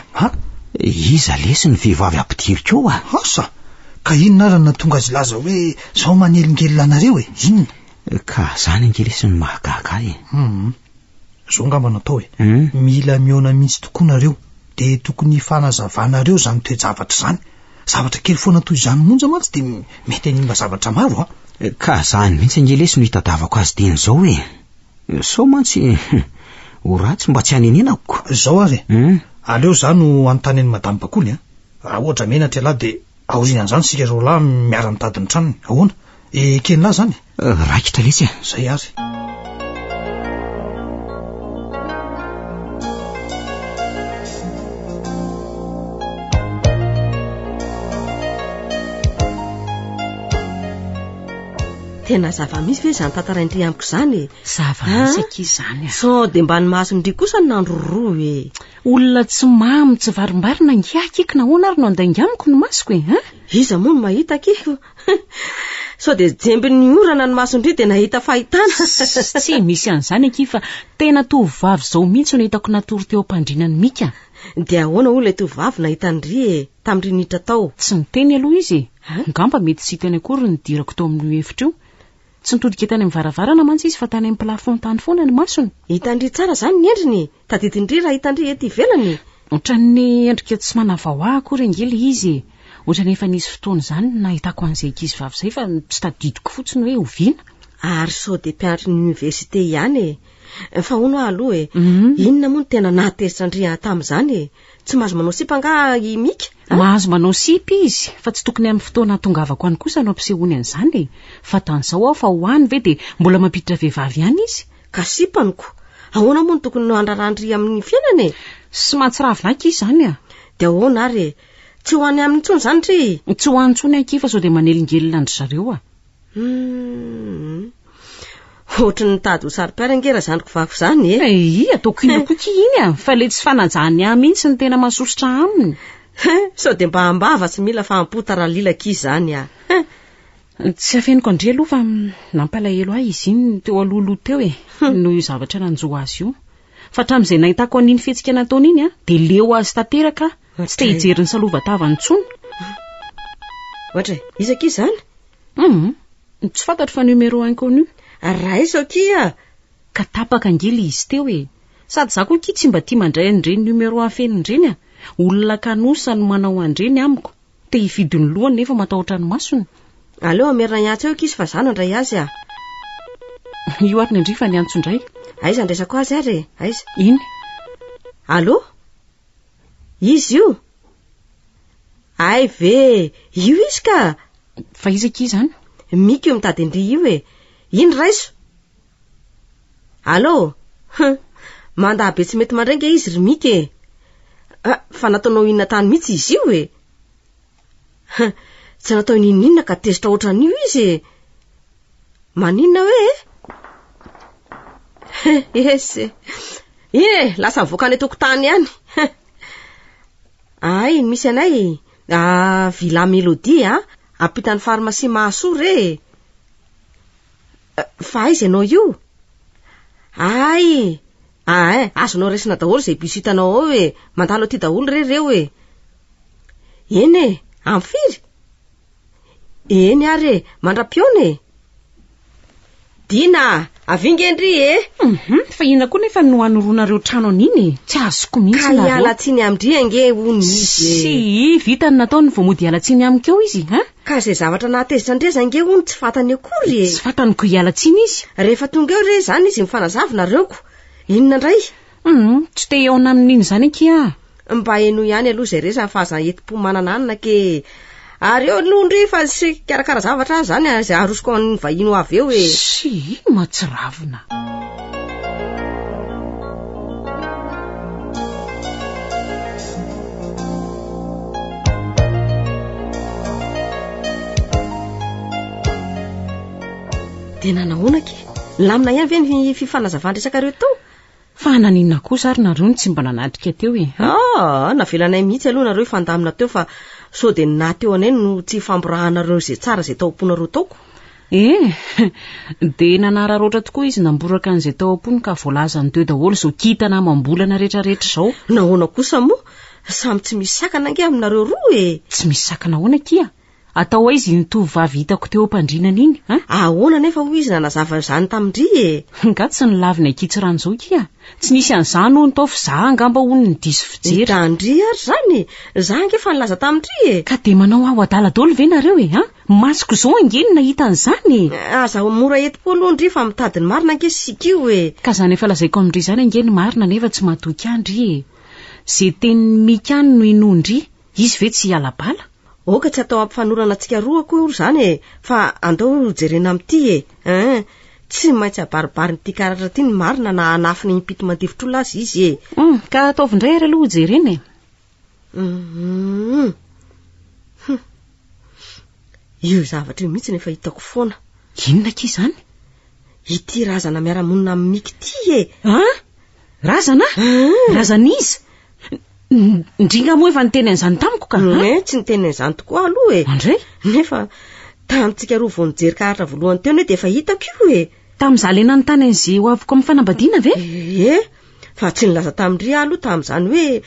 iza lesy ny vehivavy ampidirika eo asa ka inona ary nahatonga azy laza hoe sao manelingelina anareo inona? Ka zany angelesy ny mahagaga zao ngamba natao mila miona mihitsy tokoa nareo dia tokony fanazavanareo zany toe-javatra zany. Zavatra kely foana toy izany monja mantsy dia mety hanimba zavatra maro ka zany mihitsy angelesy no hitadavako azy teny zao sao mantsy ho ratsy mba tsy hanenenako zao ary aleo zany no anontany any madamy Bakoly raha ohatra menatra lahy dia aorian'izany sika reo lahy miara mitady ny tranony. Ahoana kely lahy zany raikitra lesy zay ary. tena zava-misy ve izany tantaraindry amiko izany zava-misy aky izany sao de mba ny masondry kosa ny nandro roa e olona tsy mamy tsy varimbarina ngiakiky nahoana ary no andaingamiko ny masoko e iza moa no mahita kiko sao de jemby ny orana ny masondry de nahita fahitana tsy misy an'izany aky fa tena tovavy zao mihitsy no hitako natory teo ampandrinany mika de ahoana olona tovavy nahita ndry e tamindry nitra tao tsy niteny aloha izy ngamba mety sy teny akory ny dirako tao amin'ny efitra io tsy nitodika tany amin'ny varavarana mantsy izy fa tany amin'ny plafond tany foana ny masony hitandry tsara zany ny endriny tadidindry raha hitandry ety ivelany ohatran'ny endrika tsy manavahoa akory angely izy ohatran'ny efa nisy fotoana izany nahitako an'izay ankizy vavy izay fa tsy tadidiko fotsiny hoe oviana ary sao de mpianatry ny université ihany e fa hono aloha e inona moa no tena nahatezitra andria tamin'izany e tsy mahazo manao sipa nga imika mahazo manao sipy izy fa tsy tokony amin'ny fotoana tongavako any kosa no ampisehony an'izany e fa tan'izao aho fa hoany ve de mbola mampiditra vehivavy ihany izy ka sipaniko ahoana moa no tokony no andrarandry amin'ny fiainany e sy mahatsiravina izy izany a de ahoana ary e tsy ho any amin'ny ntsony zany ry tsy ho antsony aky fa sao de manelingelina andry zareo a ohatry ny tady ho sary-piarangera zandriko vako zany e ataoko ina koky iny a fa le tsy fanajany ahy mihitsy ny tena masosotra aminy sao de mba hambava tsy mila fahampota raha lilaka izy zany a tsy afeniko andry aloha fa nampalahelo ahy izy iny teo alohaloha teo e noho io zavatra nanjoa azy io fa hatramin'izay nahitako an'iny fihetsika nataony iny a de leo azy tanteraka tsy te hijery ny salova-tavany intsony ohatra izaka izy zany tsy fantatro fa numéro inconnu raha iso kia ka tapaka angely izy teo e sady za koa ki tsy mba tia mandray andreny numéro afenindreny a olona kanosa no manao andreny amiko te hifidy ny lohany nefa matahotra ny masony aleo amerina nyatsy eo kizy fa zany andray azy a io ary ny andry fa ny antso indray aiza andresako azy ary aiza iny allo izy io ay ve io izy ka fa izaka izany mika io mitady ndry io e iny raiso allo mandaha be tsy mety mandrainga izy ry mika e fa nataonao inona tany mihitsy izy io e tsy natao ininona ka tezitra ohatran'io izy e maninona hoe ese ine lasa mivoaka any tokotany ihany ay misy anay vila mélodie ampitany pharmacie Mahasoa re fa izy ianao io ay azonao resina daholo zay biso hitanao ao e mandalo aty daholo reo e eny e amfiry eny ary e mandra-piona e dina avingendry e fa ina koa nefa no anoronareo trano an'iny tsy azoko mihitsy ka hialatsiny amindry ange hony izy sy vitany nataony vao mody hialatsiny amiko eo izy ka zay zavatra nahatezitra andreza ange hony tsy fantany akory e tsy fantanyko hialatsiny izy rehefa tonga eo re zany izy mifanazavinareoko inona ndray tsy te eo amin'iny zany aky mba eno ihany aloha zay resa fahaza eti-po manana anina ke ary eo lohondry fa sy karakara zavatra zany zay arosoko an'ny vahino avy eo e sy matsiravina de nanahonaky lamina ihany ve ny fifanazavandresakareo tao fa naninona kosa ary nareo ny tsy mba nanatrika teo e navelanay mihitsy aloha nareo ifandamina teo fa sao de nateo anay no tsy famborahanareo zay tsara zay taoponareo taoko de nanararoatra tokoa izy namboraka an'izay taopony ka voalazany teo daholo zao kitana mambolana rehetrarehetra zao nahoana kosa moa samy tsy misy sakana ange aminareo roa e tsy misy sakana hoana kia atao hoe izy nitovavy hitako teo ampandrinana iny ahoana nefa ho izy nanazava zany tamindry e nga tsy nilavina akitsy rano zao kia tsy nisy an'izany ho nitao fa za angamba ho ny diso fijery dandry ary zany za ange fa nilaza tamindry e ka de manao aho adala dolo ve nareo e masiko zao angeny nahita an'izany aza mora eti-po aloha ndry fa mitady ny marina ange sikio e ka zany efa lazaiko amindry zany angeny marina nefa tsy matoky andry e zay tenin'ny mikany no inondry izy ve tsy hialabala oka tsy atao ampifanorana antsika roa akory zany e fa andao jerena amity e tsy maintsy abaribary nyity karatra ty ny marina na anafiny impito mandevitr'olo azy izy e ka ataovindray ary aloha jerena io zavatra io mihitsy nefa hitako foana Inona ki izany? Ity razana miara-monina amin'ny Miky ty e. Razana? Razan'iza? Ndringa moa efa niteny an'izany tamiko ka? Tsy niteny an'izany tokoa aloha e. Andray? Nefa tamintsika roa vao nijery karatra voalohany teo de efa hitako io e. Tamin'izaho le nanontany an'izay ho aviko amin'ny fanambadiana ve? Fa tsy nilaza tamindry aloha tamin'izany hoe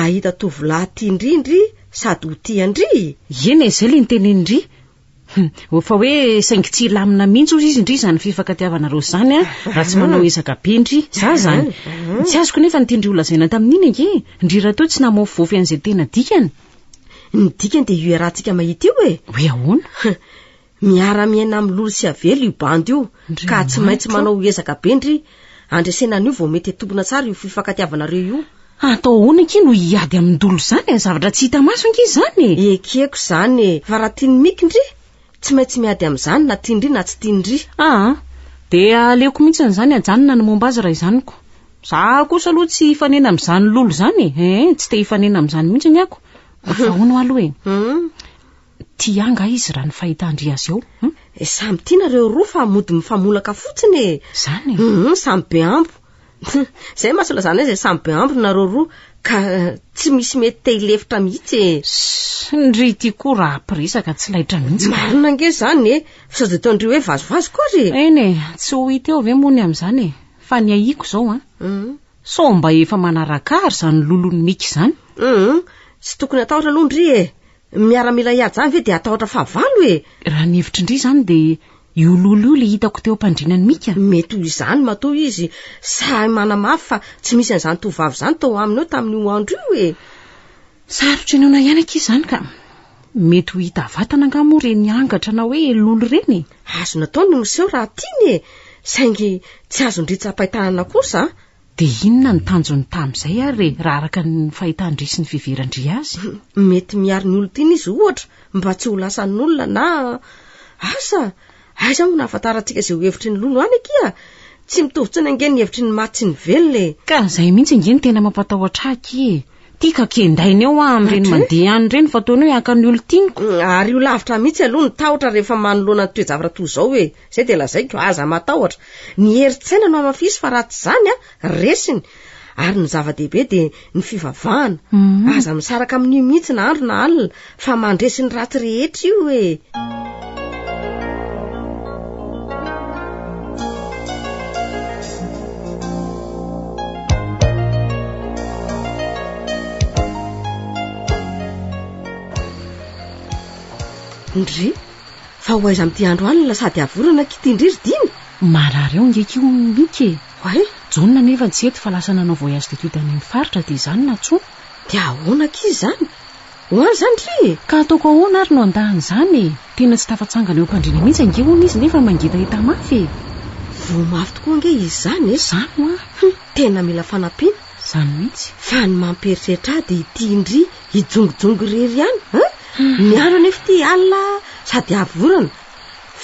ahita tovolahy tia indrindry sady ho tia andry. Eny izay le niteny indry. Fa hoe saingy tsy lamina mihitsy ozy izy indry izany fifankatiavanareo izany raha tsy manao ezaka be indry za zany. Tsy azoko nefa nitindry olazaina tamin'iny ange indry raha teo tsy namofofofy an'izay tena dikany. Ny dikany dia io rahantsika mahita io e. Hoe ahoana? Miara-miaina amin'ny lolo sy avelo io bandy io ka tsy maintsy manao ezaka be indry andresena an'io vao mety tombona tsara io fifankatiavanareo io. Atao ahoana ki no hiady amin'ny dolo zany zavatra tsy hita maso ange izany. Ekeko zany fa raha tiany Miky indry tsy maintsy miady amin'izany na tiandry na tsy tiandry. Dia aleoko mihitsy n'izany ajanona ny momba azy raha izaniko. Za kosa aloha tsy hifanena amin'izany lolo zany. Tsy te hifanena amin'izany mihitsy ny ako. Fa ahoana aloha e? Tianga izy raha ny fahitandry azy eo. Samy tianareo roa fa mody mifamolaka fotsiny e. Zany? Samy be ambo. Zay masola zany hoe zay samy be ambo nareo roa ka tsy misy mety te hilefitra mihitsy e. Ndry ty koa raha ampirisaka tsy lahitra mihitsy. Marina nge zany e. Fa zao taondry hoe vazovazo koa ry. Eny tsy ho hita eo ve mony amin'izany e. Fa ny ahiako zao so mba efa manaraka ary zany lolon'ny Miky zany. Tsy tokony atahotra aloha ndry e. Miara-mila hiady zany ve dia atahotra fahavalo e. Raha ny hevitry indry zany dia io lolo io le hitako teo am-pandrinan'ny Miky. Mety ho izany matoa izy sahy manamafy fa tsy misy an'izany tovavy zany tao aminy eo tamin'io andro io e. Sarotra ny ona ihany aky izany ka mety ho hita vatana nga moa reny angatra na hoe lolo reny. Azo natao no miseho raha tiany e. Saingy tsy azo ndritsa-pahitanana kosa. Dia inona ny tanjony tamin'izay ary raha araka ny fahitandry sy ny fiverandry azy? Mety miaro ny olo tiany izy ohatra mba tsy ho lasan'ny olona na asa. Aiza mo nahafantarantsika izay ho hevitry ny lolo any akia. Tsy mitovy tsiny ange ny hevitry ny maty sy ny velona e. Ka izay mihitsy ange ny tena mampatahotra aky e. Tika kendainy eo amin'ireny mandeha any ireny fa ataony hoe haka ny olo tianiko. Ary io lavitra mihitsy aloha ny tahotra rehefa manoloana ny toejavatra toy izao hoe zay dia lazaiko aza matahotra. Ny herin-tsaina no amafisy fa raha tsy zany resiny. Ary ny zava-dehibe dia ny fivavahana. Aza misaraka amin'io mihitsy na andro na alina fa mandresy ny ratsy rehetra io e. Ndry fa ho aiza amin'ity andro alina sady avorana kitindriry diny. Marary eo ngekio Miky e. Hoay Jona nefa tsy eto fa lasa nanao voyage teto tany amin'ny faritra dia izany na tsoa. Dia ahoana ki izany? Hoany zany ry. Ka ataoko ahoana ary no andahan' izany e. Tena tsy tafatsangana eo am-pandriana mihitsy ange hono izy nefa mangita mafy e. Vo mafy tokoa nge izy zany e. Zany hoa tena mila fanampiana. Zany mihitsy. Fa ny mampieritreritra dia ity indry hijongojongo rery ihany. Ny andro anefa ity alina sady avorana.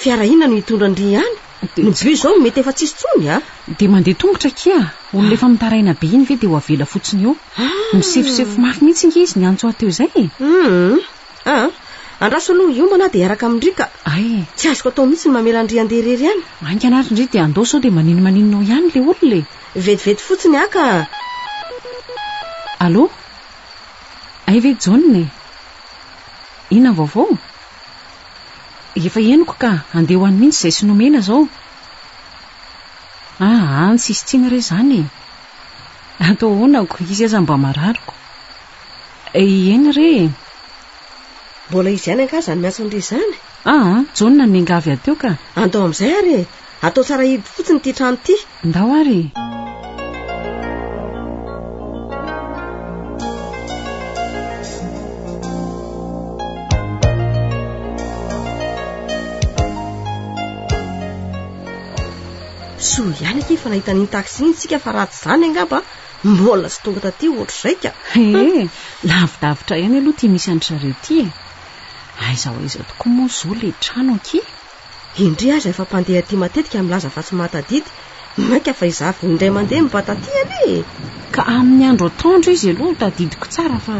Fiara ina no hitondra andry ihany. Ny by zao mety efa tsisy tsony dia mandeha tongotra kia. Olona efa mitaraina be iny ve dia ho avela fotsiny eo. Misefosefo mafy mihitsy nge izy ny antso ateo izay. Andraso aloha io mana dia araka amindrika. Ay tsy azoko atao mihitsy ny mamela andry andeha rery ihany. Mainka anary indry dia andao sao dia maninonao ihany le olona e. Vetivety fotsiny aka. Allo? Ay ve John? Ina vaovao? Efa henoko ka andeha ho any mihitsy izay sy nomena zao. Tsy isy tsina re zany. Atao ahoanako izy aza mba marariko. Eny re. Mbola izy ihany anka zany miantso andry izany. John ny angavy ateo ka. Andao amin'izay ary atao tsara hidy fotsiny ity trano ity. Ndao ary. So ihany aky fa nahita ny taksi iny tsika fa ratsy zany angamba mbola tsy tonga taty ohatr'izay ka. Lavidavitra ihany aloha tia misy andry zareo ty. Aiza ho aiza tokoa moa zao le trano aky. Indry aza efa mpandeha aty matetika milaza fa tsy mahatadidy. Maika fa izavy indray mandeha mibata ty anie. Ka amin'ny andro atoandro izy aloha tadidiko tsara fa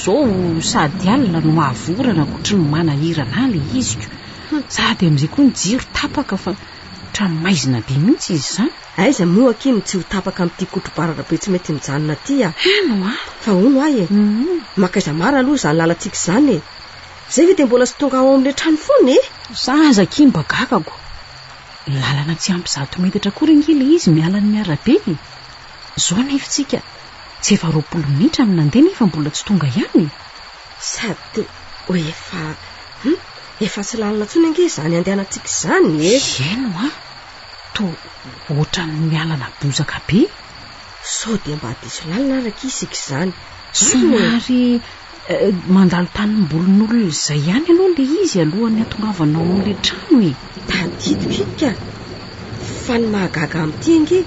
zao sady alina no mahavorana ohatry ny manahirana le iziko. sady amin'izay koa ny jiro tapaka fa tranomaizina be mihitsy izy zany. aiza moa kiny tsy ho tapaka amin'ity kotrobaratra be tsy mety mijanona ty a no a fa ono ahy makaiza mara aloha zany lalantsika zany e zay ve de mbola sy tonga ao amin'le trano foana e zaza kimba gagako lalana tsy ampy 100 metatra kory angila izy mialan'ny arabe zao nefitsika tsy efa 20 minitra amin'ny nandeha nefa mbola tsy tonga ihany sady hoe efa tsy lalana tsony ange zany andehanantsika zany e eno a to ohatran'ny mialana bozaka be sao de mba diso lalana araka isika zany somary mandalo tanimbolon'olona izay ihany aloha le izy alohan'ny atongavanao amin'le trano e tadidika fa ny mahagaga amin'ity ange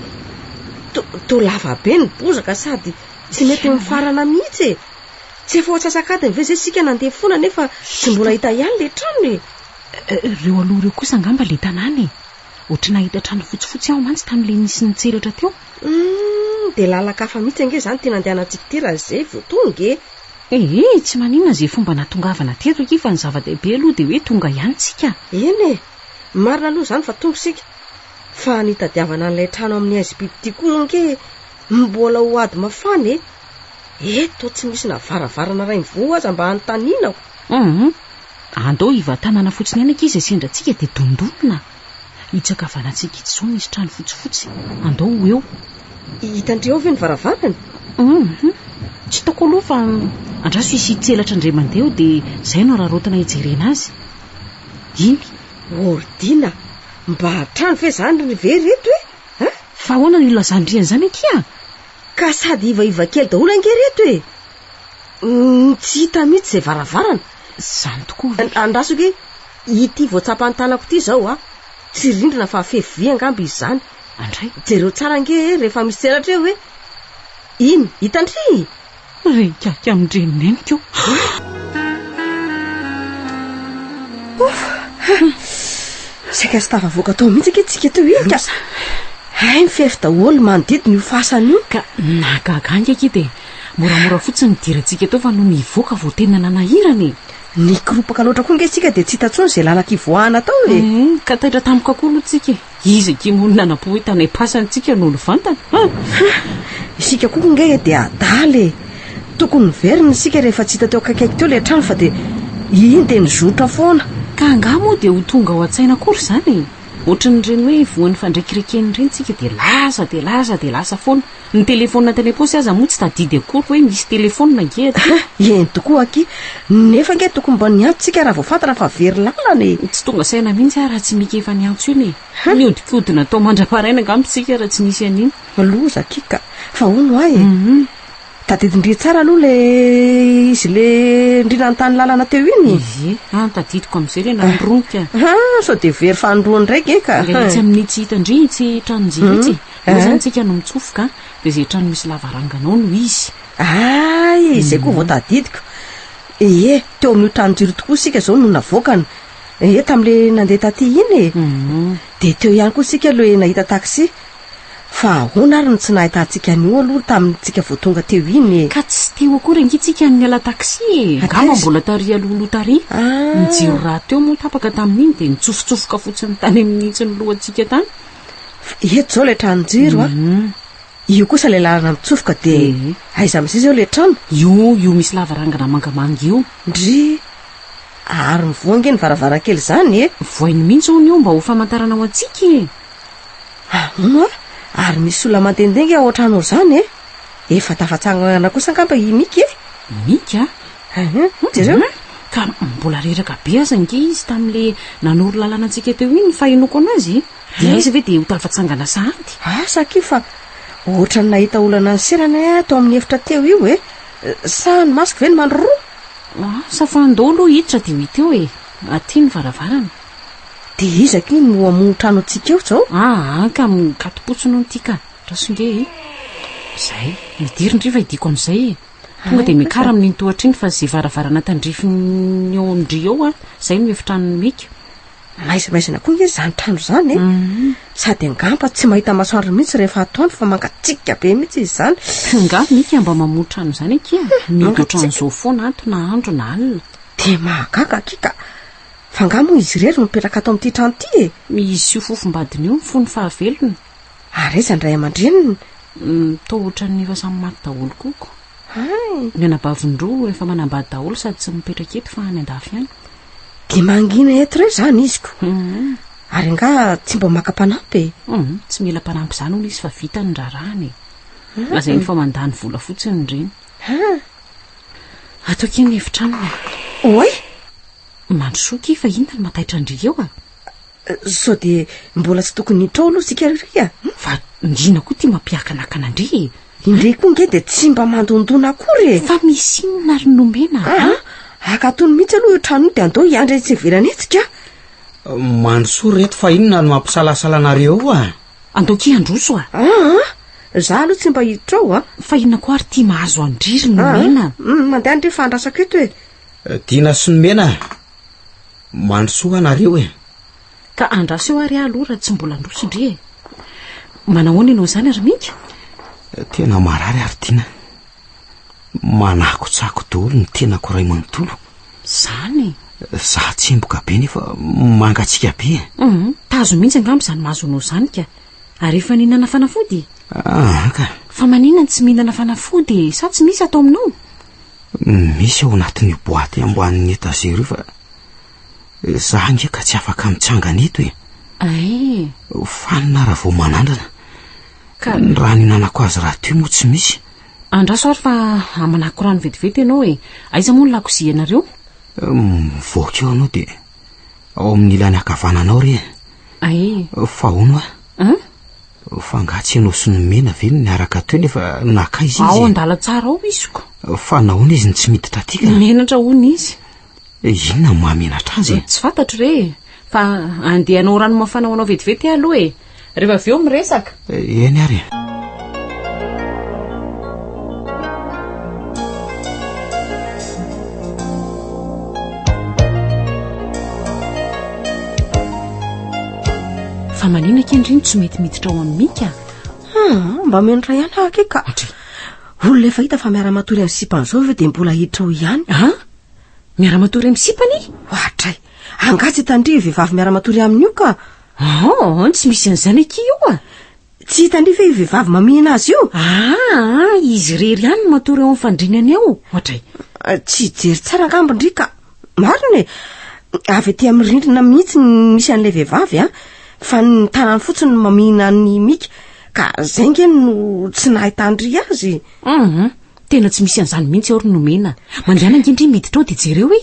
to lava be ny bozaka sady tsy mety mifarana mihitsy e tsy efa ohatsasakadiny ve zay sika nandeha foana nefa tsy mbola hita ihany le trano e reo aloha reo kosa angamba le tanàna e ohatry nahita trano fotsifotsy aho mantsy tamin'le nisy nitseratra teo de lalakafa mihitsy ange zany tena andehanantsika ty raha zay vo tonga e tsy maninona zay fomba natongavana teto eky fa ny zava-dehibe aloha de hoe tonga ihany tsika eny e marina aloha zany fa tonga sika fa nitadiavana n'ilay trano amin'ny aizibity koa ange mbola ho ady mafana eto tsy misy na varavarana ray mivoa aza mba hanontanianao andao iva tanàna fotsiny any aky izy asendratsika de dondolona hitsakavanantsika itsy zao misy trano fotsifotsy andao eo hitandreo ve ny varavarany tsy taoko aloha fa andraso isy tselatra indray mandeha de zay no rarotana hijerena azy iny ordina mba trano ve zany ve reto e fa ahoana ny lazandriany zany akia ka sady ivaiva kely daholo ange reto e tsy hita mihitsy zay varavarana zany tokoa andraso ke ity voatsapany tanako ty zao a tsy rindrina fa fefy angamba izy zany andray jereo tsara ange rehefa misy tselatra eo hoe iny hitandry rekaka amindrenineniko saka sy tavavoaka tao mihitsy ake tsika teo iny ka ay mifefy daholo manodidina io fasana io ka nagagangy aky de moramora fotsiny nidirantsika teo fa no mivoaka vo tena nanahirany nikoropaka loatra koa nge tsika de tsy hitatsony zay lalaka ivoahana tao e ka taitra tampoka koa aloha tsika izy kimony nanapo hoe tanay pasantsika nolo vantana isika koa nge de adaly tokony verina isika rehefa tsy hita teo akaikaiky teo le trano fa de iny de nizotra foana ka anga moa de ho tonga ao an-tsaina kory zany ohatran'ireny hoe voan'ny fandraikirekeny reny tsika de lasa foana ny telefona tany aposy aza moa tsy tadidy akory hoe misy telefona nge eny tokoa aky nefa nge tokony mba niantotsika raha voafantana fa very lalana e tsy tonga saina mihitsy raha tsy mika efa niantso iny miodikodina atao mandra-paraina angambitsika raha tsy nisy an'iny loza kika fa ono ahy tadidindria tsara aloha le izy le ndrina ny tany lalana teo iny tadidiko am'izay le nandronika sao de very fanondroany ndraiky eka tsy amin'ny tsy hitandri tsy tranonjiritsy zany tsika no mitsofoka de zay trano misy lavaranganao no izy ay zay koa vao tadidiko teo amin'io tranonjiro tokoa sika zao no navoakana tam'le nandeha taty iny de teo ihany koa sika le nahita taxi fa ahoana ary ny tsy nahitantsika an'io aloha tamintsika vo tonga teo iny ka tsy teo akory angitsika ny ala taxi gamba mbola tary alohaloha tary nijiro raha teo moa tapaka tamin'iny de nitsofotsofoka fotsiny tany amin'nihitsy ny lohantsika tany eto zao le tranonjiro io kosa le lalana mitsofoka de aiza am'izay zao le trano io misy lavarangana mangamanga io ndry ary mivoange ny varavarakely zany voainy mihitsy hony io mba ho famantarana ao antsika ono ary misy olona mandendengy ao an-trano zany efa tafatsangana kosa angamba imika mika jereo ka mbola reraka be aza nge izy tamin'le nanoro lalana antsika teo iny fahinoko anazy de izy ve de ho tafatsangana sahanty saky fa ohatra ny nahita olana ny serana tao amin'ny efitra teo io sa ny masiko ve ny mandroroa safandao aloha hiditra de ho iteo aty ny varavarana de izaka iny no amono trano atsika eo zao ka mikatopotsona ntika rasonge zay midirindry fa idiko am'izay tonga de mikara amin'iny tohatra iny fa zay varavarana tandrifiny eo amindri eo zay no efitranony mika maizimaizina koa nge zany trano zany sady angamba tsy mahita masoandro mihitsy rehefa atoandro fa mangatsika be mihitsy izy zany nga mika mba mamono trano zany akia midoatran'izao foana ato na andro na alina de mahagaga akika fa ngamo izy irery no mipetraka ato amin'ity trano ity e. Misy io fofombadiny io fony fahavelony. Ary iza ndray aman-dreniny to ohatran'ny efa samy maty daholo koko. Ay, Ny anabavin-droa efa manambady daholo sady tsy mipetraka eto fa any andafy any. de mangina eto iray zany iziko. Ary nga tsy mba maka-panampy e. Tsy mila mpanampy izany hono izy fa vita ny rarany. Lazainy fa mandany vola fotsiny reny. Atao kely efitranony. Oay, Mandrosoky fa inona ny mataitra andry eo a? sao de mbola tsy tokony hitrao aloha sika ry a. Fa ndrina koa tia mampiakanakana andry. Indray koa nge de tsy mba mandondona akory e. Fa misy inona ry nomena? Akatony mihitsy aloha io trano io de andao hiandry tsy veranetsika. Mandrosoa reto fa inona no mampisalasalanareo a? Andoki androso a? Za aloha tsy mba hitrao a. Fa inona koa ary tia mahazo andry ry nomena? Mandeha andry fandrasako eto e. Dina sy nomena. Mandrosoa anareo e. Ka andraso eo ary aloha raha tsy mbola androso indry e. Manahoana ianao izany ary mika? Tena marary ary Dina. Manakotsako daholo ny tenako ray manontolo. Zany? Za tsemboka be nefa mangatsika be. Tazo mihitsy angamba izany mahazonao izany ka. Ary efa nihinana fanafody? Ka. Fa maninona tsy mihinana fanafody sa tsy misy atao aminao? Misy ao anatin'ny boaty amboan'ny etazero io fa za nge ka tsy afaka mitsangana eto e. Ay. Fanina raha vao manandrana. Ka Raha ninanako azy raha teo moa tsy misy. andraso ary fa amanako rano vetivety ianao e. Aiza moa ny lakozia ianareo? Mivoaka eo anao de ao amin'ny ilany akavananao re. Ay. Fa hono fa nga tsy ianao sy nomena ve ny araka teo nefa nakaiza Ao izy. andala tsara ao isiko. Fa nahoana izy ny tsy miditra tika? Menatra hono izy. Inona mahamenatra azy? Tsy fantatro re. Fa andehanao rano mafana ho anao vetivety aloha e. Rehefa avy eo miresaka. Eny ary. Fa maninona kendriny tsy mety miditra ao amin'ny mika? Mba menatra ihany akeka. Olona efa hita fa miara-matory amin'ny sipany zao ve de mbola hiditra ao ihany. Miara-matory amin'ny sipany? Ohatray, angatsy hitandry vehivavy miara-matory aminy io ka. Tsy misy an'izany aky io a. Tsy hitandry ve vehivavy mamihina azy io? Izy rery ihany no matory ao amin'ny fandrinany ao. Ohatray. Tsy jery tsara angamba ndry ka. Marina e, avy aty amin'ny rindrina mihitsy misy an'ilay vehivavy fa ny tanany fotsiny mamihina ny mika. Ka zay nge no tsy nahitandry azy. Tena tsy misy an'izany mihitsy ao ry nomena. Mandriana angendry miditra ao de jereo e.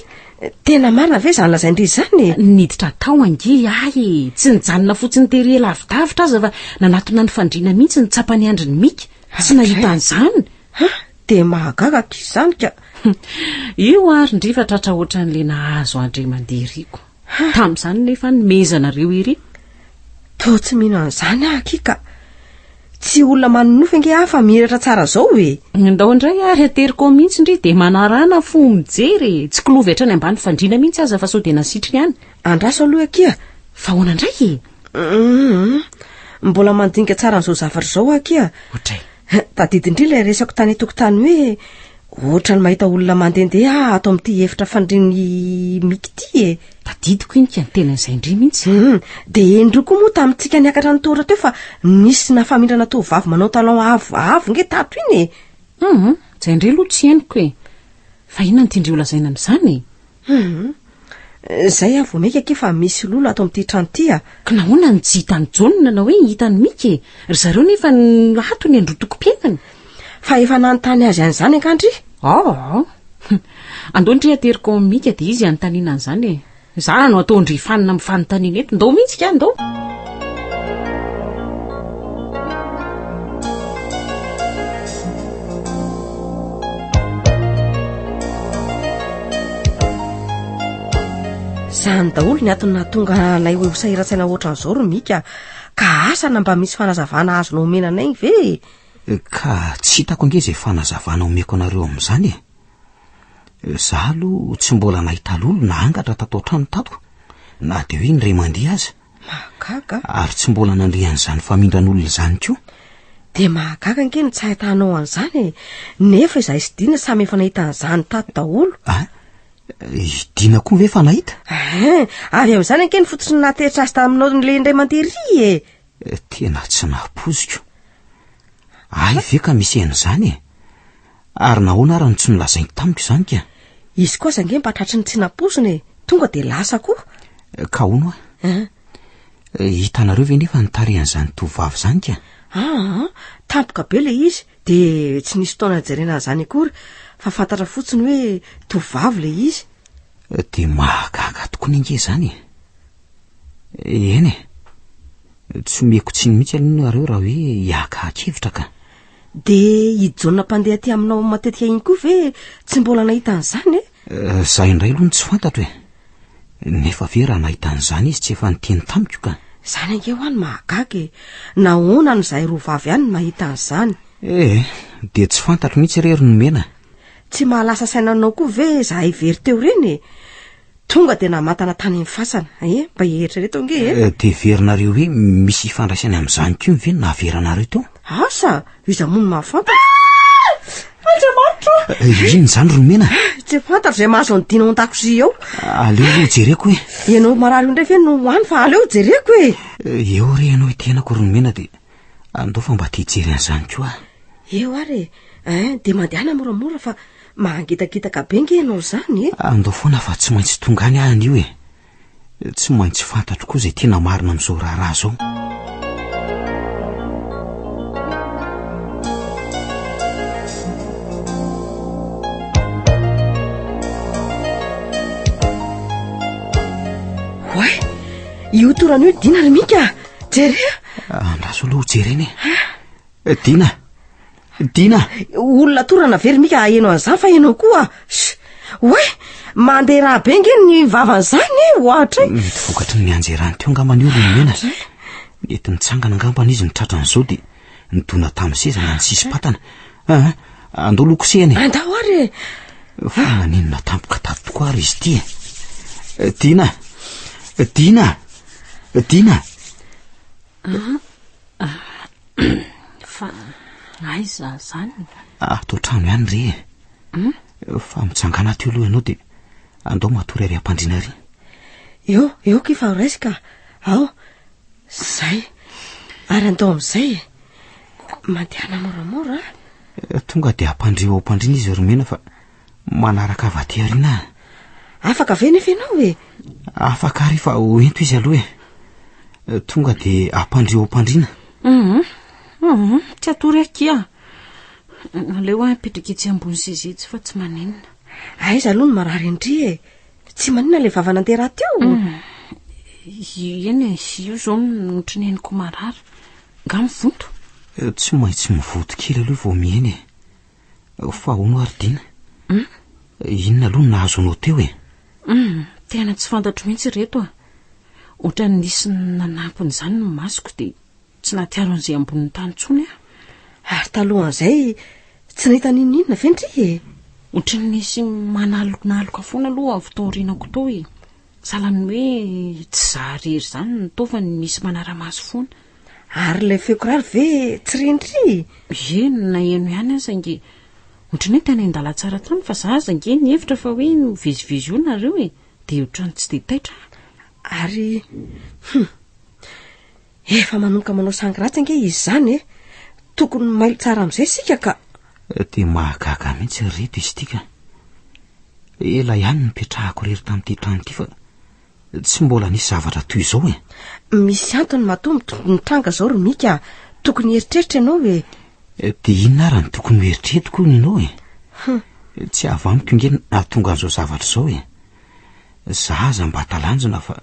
Tena marina ve zany lazaindry izany e. Niditra tao ange ay. Tsy nijanona fotsiny tery lavidavitra aza fa nanatona ny fandriana mihitsy ny tsapany andry ny mika. Tsy nahita an'izany. De mahagaga izany ka. Io ary ndry fa tratra ohatran'le nahazo andre manderiko. Tamin'izany nefa nomezana reo ery. To tsy mino an'izany akika. Tsy olona manonofy nge hafa miratra tsara zao e. Ndao indray ary ateriko mihitsy ndry de manarana fo mijery. Tsy kilovy hatrany ambany fandriana mihitsy aza fa sao de nasitrika ihany. Andraso aloha akia. Fa hoana indray e? Mbola mandinika tsara n'izao zavatra zao akia. Ohatray. Tadidy indrindra ilay resako tany tokotany hoe ohatrany mahita olona mandendeha ato amin'ity efitra fandriny mika ity e. Tadidiko iny ka ny tena izay indry mihitsy. De endro koa moa tamintsika niakatra ny tora teo fa nisy nafamindrana tovavy manao talon avo nge tato iny e. Zay indray aloha tsy henoko e. Fa inona ny tiandreo lazaina amin'izany e? Zay avo meka ke fa misy lolo ato amin'ity trano ity a. Ka nahoana ny tsy hitany jonina na hoe hitany mika e? Ry zareo nefa ny atony androtoko-piainany. Fa efa nanontany azy an'izany ankandry. Andao ndry ateriko amin'ny mika de izy anontaniana an'izany e. Za no atao ndry fanina amin'ny fanontaniana eto. Ndao mihitsy ka ndao. Zany daholo ny atony nahatonga nay hoe hosahira-tsaina ohatran'izao ro mika. Ka asana mba misy fanazavana azonao menanay ve? Ka tsy hitako ange izay fanazavana omeko anareo amin'izany e. Za aloha tsy mbola nahita lolo na angatra tato trano tato. Na de hoe indray mandeha aza. Mahagaga. Ary tsy mbola nandrian'izany famindran'olona izany koa. De mahagaga ange ny tsy hahitanao an'izany e. Nefa izahay sy dina samy efa nahita an'izany tato daholo. Dina koa ve fa nahita? Avy amin'izany anke ny fototsiny nateritra azy taminao n'le indray mantery e. Tena tsy napoziko. Ay ve ka misy an'izany e? Ary nahoana ary no tsy nolazainy tamiko izany ka? Izy koa zange mpatratry ny tsy napoziny e, tonga de lasa koa. Ka hono hitanareo ve nefa nitarehan'izany tovavy izany ka? Tampoka be le izy de tsy nisy fotoana jerena zany akory, fa fantatra fotsiny hoe tovavy le izy. De mahagaga tokoa ninge zany. Eny tsy omeko tsiny mihitsy alinareo raha hoe hiaka-kevitra ka. De hijonona mpandeha aty aminao matetika iny koa ve tsy mbola nahita an'izany e? Zah indray aloha tsy fantatro e. Nefa ve raha nahita an'izany izy tsy efa niteny tamiko ka? Zany ange ho any mahagaga e. Nahoana no zahay roa vavy ihany mahita an'izany? De tsy fantatro mihitsy rery nomena. Tsy mahalasa sainanao koa ve zahay very teo reny e? Tonga de namantana tany amin'ny fasana. Mba eritrereto nge e. De verinareo hoe misy ifandraisany amin'izany koa ve naveranareo teo? Asa, iza moa no mahafantatra? Ino zany Romena? Tsy fantatro izay mahazo ny dinao an-dakozia ao. Aleo jereko e. Ianao marary indray ve no hoany fa aleo jereko e. Eo re ianao itenako Romena de andao fa mba tijery an'izany koa. Eo ary de mandehana moramora fa mangitakitaka be nge ianao zany e. Andao foana fa tsy maintsy tonga any an'io e. Tsy maintsy fantatro koa izay tena marina amin'izao raharaha zao. Io torana io Dina ry mika. Jere. Andraso aloha jereny e. Dina. Olona torana very mika haenao an'izany fa haenao koa. Mandeha raha be nge ny vavan'izany ohatra. Vokatry ny anjerany teo angambany io Romena. Mety nitsangana angambany izy nitratra an'izao de nidona tamin'ny seza na ny sisy patana. Andao lokosehany. Andao ary. Fa maninona tampoka tato tokoa ary izy ty. Dina. Fa aiza zany? Atao trano ihany re. Fa mitsangana teo aloha ianao de andao matory ary ampandriana ary. Eo kifa resika. Ao. Zay. Ary andao amin'izay. Mandehana moramora. Tonga de ampandrio ao ampandriana izy Romena fa manaraka avy aty arina. Afaka ve nefa ianao e? Afaka ary fa hoento izy aloha e. Tonga de ampandrio ao ampandriana. Tsy atory akia. Aleo apetrikitsy ambony sezetsy fa tsy maninona. Aiza aloha no marary indri e. Tsy maninona le vava nanteraha teo. Eny io zao notrineniko marary. Nga mivonto. Tsy maintsy mivoto kely aloha vao mieny e. Fa hono ary Dina. Inona aloha no nahazo anao teo e? Tena tsy fantatro mihitsy reto a. Ohatra nisy nanampony izany no masoko de tsy natiaro an'izay ambonin'ny tany tsony a. Ary talohan'izay tsy nahita ninona ve ndry e? Ohatra nisy manalonaloka foana aloha avy tao aorianako tao e. Salany hoe tsy zahrery izany no tao ny misy manara-maso foana. Ary le fekorary ve tsy rendry? Na eno ihany aza nge. Ohatra ny tena indala tsara tany fa za aza nge ny hevitra fa hoe mivezivezy io nareo e. De ohatrany tsy de taitra. Ary efa manomboka manao sangratsy nge izy zany e. Tokony mailo tsara amin'izay sika ka. De mahagaga mihitsy reto izy tika. Ela ihany nipetrahako rery tamin'ity trano ity fa tsy mbola nisy zavatra toy izao e. Misy antony matombo nitranga zao ry mika. Tokony heritreritra ianao e. De inona ary ny tokony heritreritra ianao e? Tsy avamiko nge nahatonga an'izao zavatra izao e. Zaza mba talanjona fa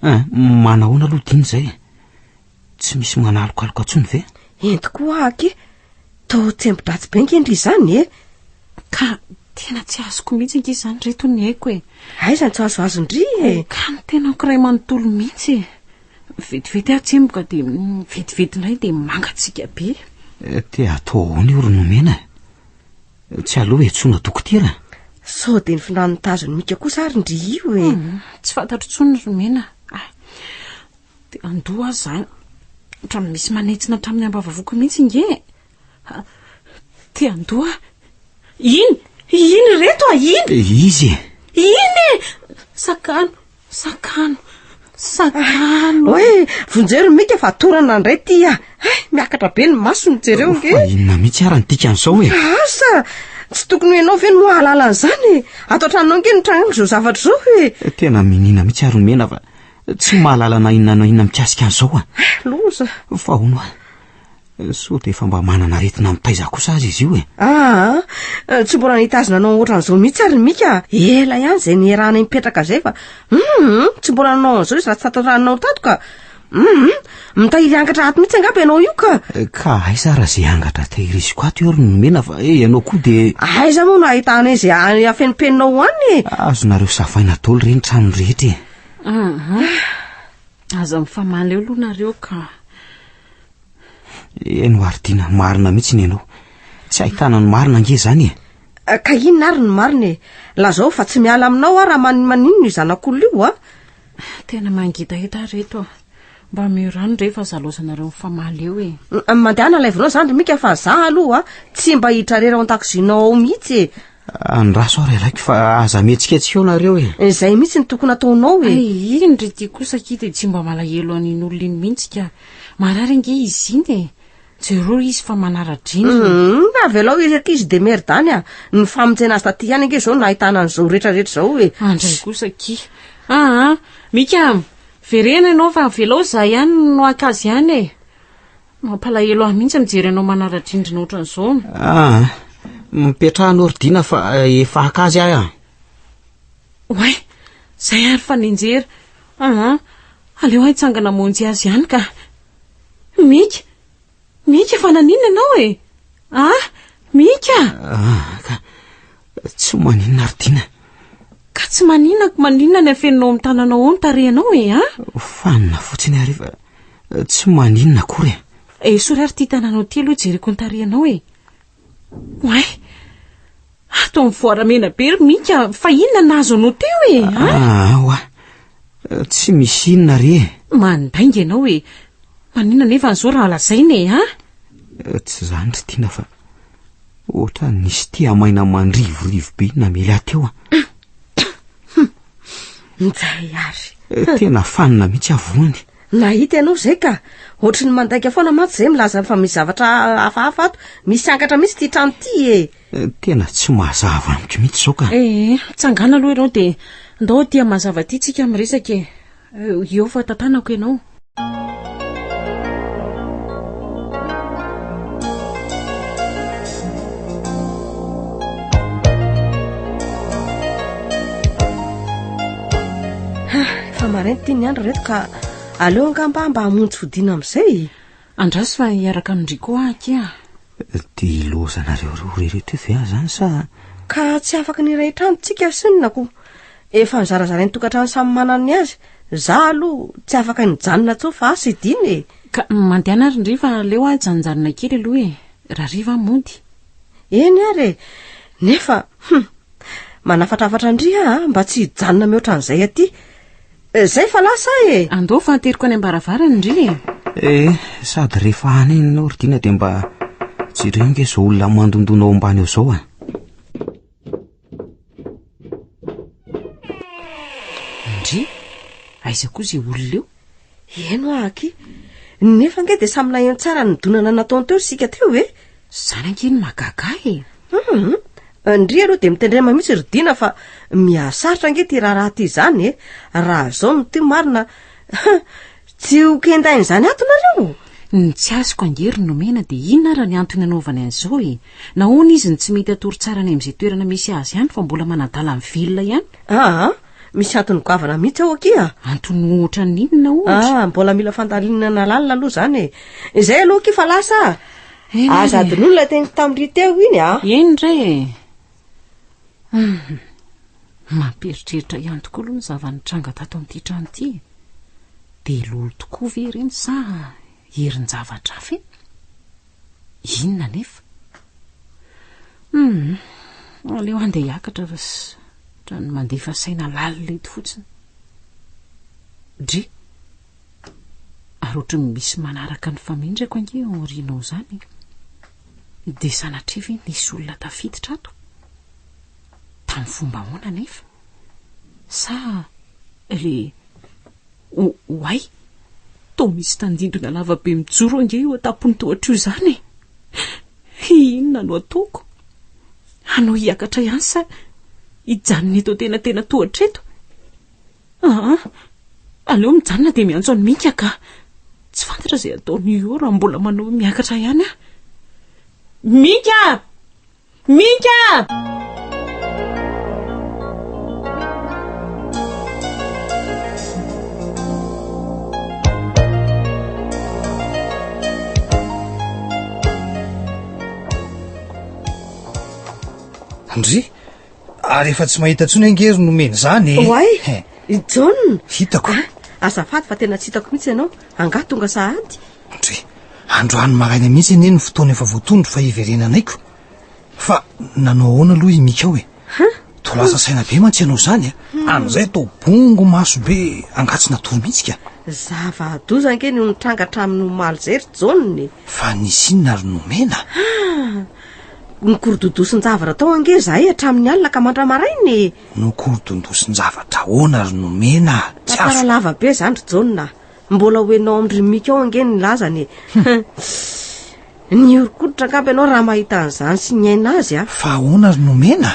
manahoana aloha Dina izay. Tsy misy manalokaloka atsony ve? Entiko aky. Tao tsembodratsy be ngendry izany e. Ka tena tsy azoko mihitsy nge izany reto ny haiko e. Aiza ny tsy azo ndry e. Ka ny tena kiray manontolo mihitsy e. Vetivety atsemboka de vetivety indray de mangatsika be. Te atao ahoana io Romena? Tsy aloha etsona dokotera. Sao de ny finan'ny tazony mika kosa ary ndry io e. Tsy fantatro tsony Romena. De andoha zany. Otra misy manetsina hatramin'ny ambavavoaka mihitsy nge. Te andoha. Iny reto iny. Izy e. iny sakano hoe vonjero mika fa torana ndray ty miakatra be ny maso nyjereo nge inona mihitsy ara ny dikan'izao asa tsy tokony ianao ve no mahalala an'izany ato an-tranonao nge nitranako zao zavatra zao tena minina mihitsy ary mena fa tsy mahalala na inona mikasika an'izao loza fa hono so de efa mba manana retina mitaiza kosa azy izy io tsy mbola nitazina anao ohatran'izao mihitsy ary mika ela ihany zay nierahana mipetraka zay fa tsy mbola nanao an'izao izy raha tsy tataranao tato ka mitahiry angatra ato mihitsy angamba ianao io ka aiza raha zay angatra tahiriziko ato io ary nomena fa ianao koa de aiza moa no ahitana izy afenipeninao any azonareo savaina dolo reny trano rehetra aza mifamaly eo aloha nareo ka eno aritiana marina mihitsy ny ianao tsy ahitana ny marina nge zany ka inona ary ny marina lazao fa tsy miala aminao raha maninno izanak'olona io tena mangitahita reto mba miorano rehefa zalozanareo mifamaly eo mandehana laivinao zany mika fa za aloha tsy mba hitrarera ao an-takozinao ao mihitsy andraso ary alaiky fa aza mihetsiketsika eo nareo zay mihitsy ny tokony ataonao iny ry ty kosa ki de tsy mba malahelo an'iny olona iny mihitsy ka marary nge izy iny jereo izy fa manara-driny avy alao izy aty izy de merdany ny famonjena azy taty ihany nge zao nahitana an'izao rehetrarehetra zao andray kosa ki mika verena ianao fa velao za ihany no akazy ihany mampalahelo ahy mihitsy mijery anao manara-drindrina ohatran'izao mipetrahany ordina fa efa akazy ahy oay zay ary fa ninjery aleo ahitsangana monjy azy ihany ka mika fa naninona ianao mika ka tsy maninona ardina ka tsy maninona ny afeninao amin'ny tananao ao ny tarehanao fanina fotsiny ary fa tsy maninona akory sory ary ty tananao ty aloha jereko ny tarehanao oay ato mivoaramena be ry mika fa inona nazo anao teo oa tsy misy inona re mandainga ianao maninona nefa n'izao raha lazainy tsy zany ry tiana fa ohatra nisy ty amaina mandrivorivo be namely ahy teo nzay ary tena fanina mihitsy avoany nahita ianao zay ka ohatry ny mandaika foana matsy zay milaza fa misy zavatra hafahafa ato misy angatra mihitsy ty trano ty tena tsy mahazava amiko mihitsy zao ka tsangana aloha ianao de ndao tia mahazava ty tsika miresaka eo fa tantanako ianao fa marainty ty ny andro reto ka aleo angamba mba hamonjy fodina am'izay andraso fa hiaraka amindriko aky de ilozanareo rereto ve zany sa ka tsy afaka niray trano tsika sinonako efa nizarazara ny tokantrano samy manany azy za aloha tsy afaka nijanona tso fa asy idiny ka mandeana ary ndry fa leo janjanona kely aloha raha riva mody eny ary nefa manafatrafatra ndry mba tsy hijanona mihoatran'izay aty zay fa lasa andao fa ateriko any ambaravarany ndry sady rehefa any eny ordina de mba jereo nge zao olona mandondonao ambany eo zao ndry aiza koa zay olona eo eno aky nefa nge de samy laheno tsara ny donana nataony teo sika teo zany ankeny mahagaga ndry aloha de mitendrema mihitsy ridina fa miasaritra nge ty raha ty zany raha zao no ty marina tsy hokendainy zany atonareo ny tsy azoko angery nomena de inona raha ny antony anaovany an'izao nahoana izy ny tsy mety atory tsara ny am'izay toerana misy azy ihany fa mbola manadala ny velona ihany misy antony goavana mihitsy ao aky antony ohatra ninona ohatra mbola mila fandalinana lalina aloha zany zay aloha ky fa lasa aza adin'olona teny tamiri teo iny eny ndray mamperitreritra ihany tokoa aloha ny zavanitranga tato amin'ity trano ity de lolo tokoa ve reny sa herin-javatra hafa inona nefa aleo andeha hiakatra trany mandefa saina lalina eto fotsiny dry ary ohatra ny misy manaraka ny famindrako ange aorianao zany de sanatrevy nisy olona tafiditra ato tamin'ny fomba ahoana nefa sa le oay to misy tandindrona lavabe mijoro ange io atapony tohatra io zany inona no ataoko anao hiakatra ihany sa hijanona eto tena tohatra eto aleo mijanona dia miantso any Mika ka tsy fantatra izay ataony io raha mbola manao miakatra ihany Mika Andry ary efa tsy mahita tsony angery nomeny zany oay John hitako azafady fa tena tsy hitako mihitsy ianao angaha tonga sahady Andry androany maraina mihitsy eny ny fotoana efa voatondro fa hiverenanaiko fa nanao ahoana aloha i Mika hoe to lasa saina be mantsy ianao zany an'izay to bongo maso be angatsina toro mihitsy ka zava-doza ange no nitrangatra amin'ny omaly zery John fa nisy inona ary nomena nikorodondosin-javatra tao ange zahay hatramin'ny alina ka mandramarainy nokorodondosin-javatra ahoana ary nomena tsy tara lava be zany ry John mbola hoenao amin'ny Mika ao ange ny lazany ny orokoditra angamba ianao raha mahita an'izany sy ny aina azy fa ahoana ary nomena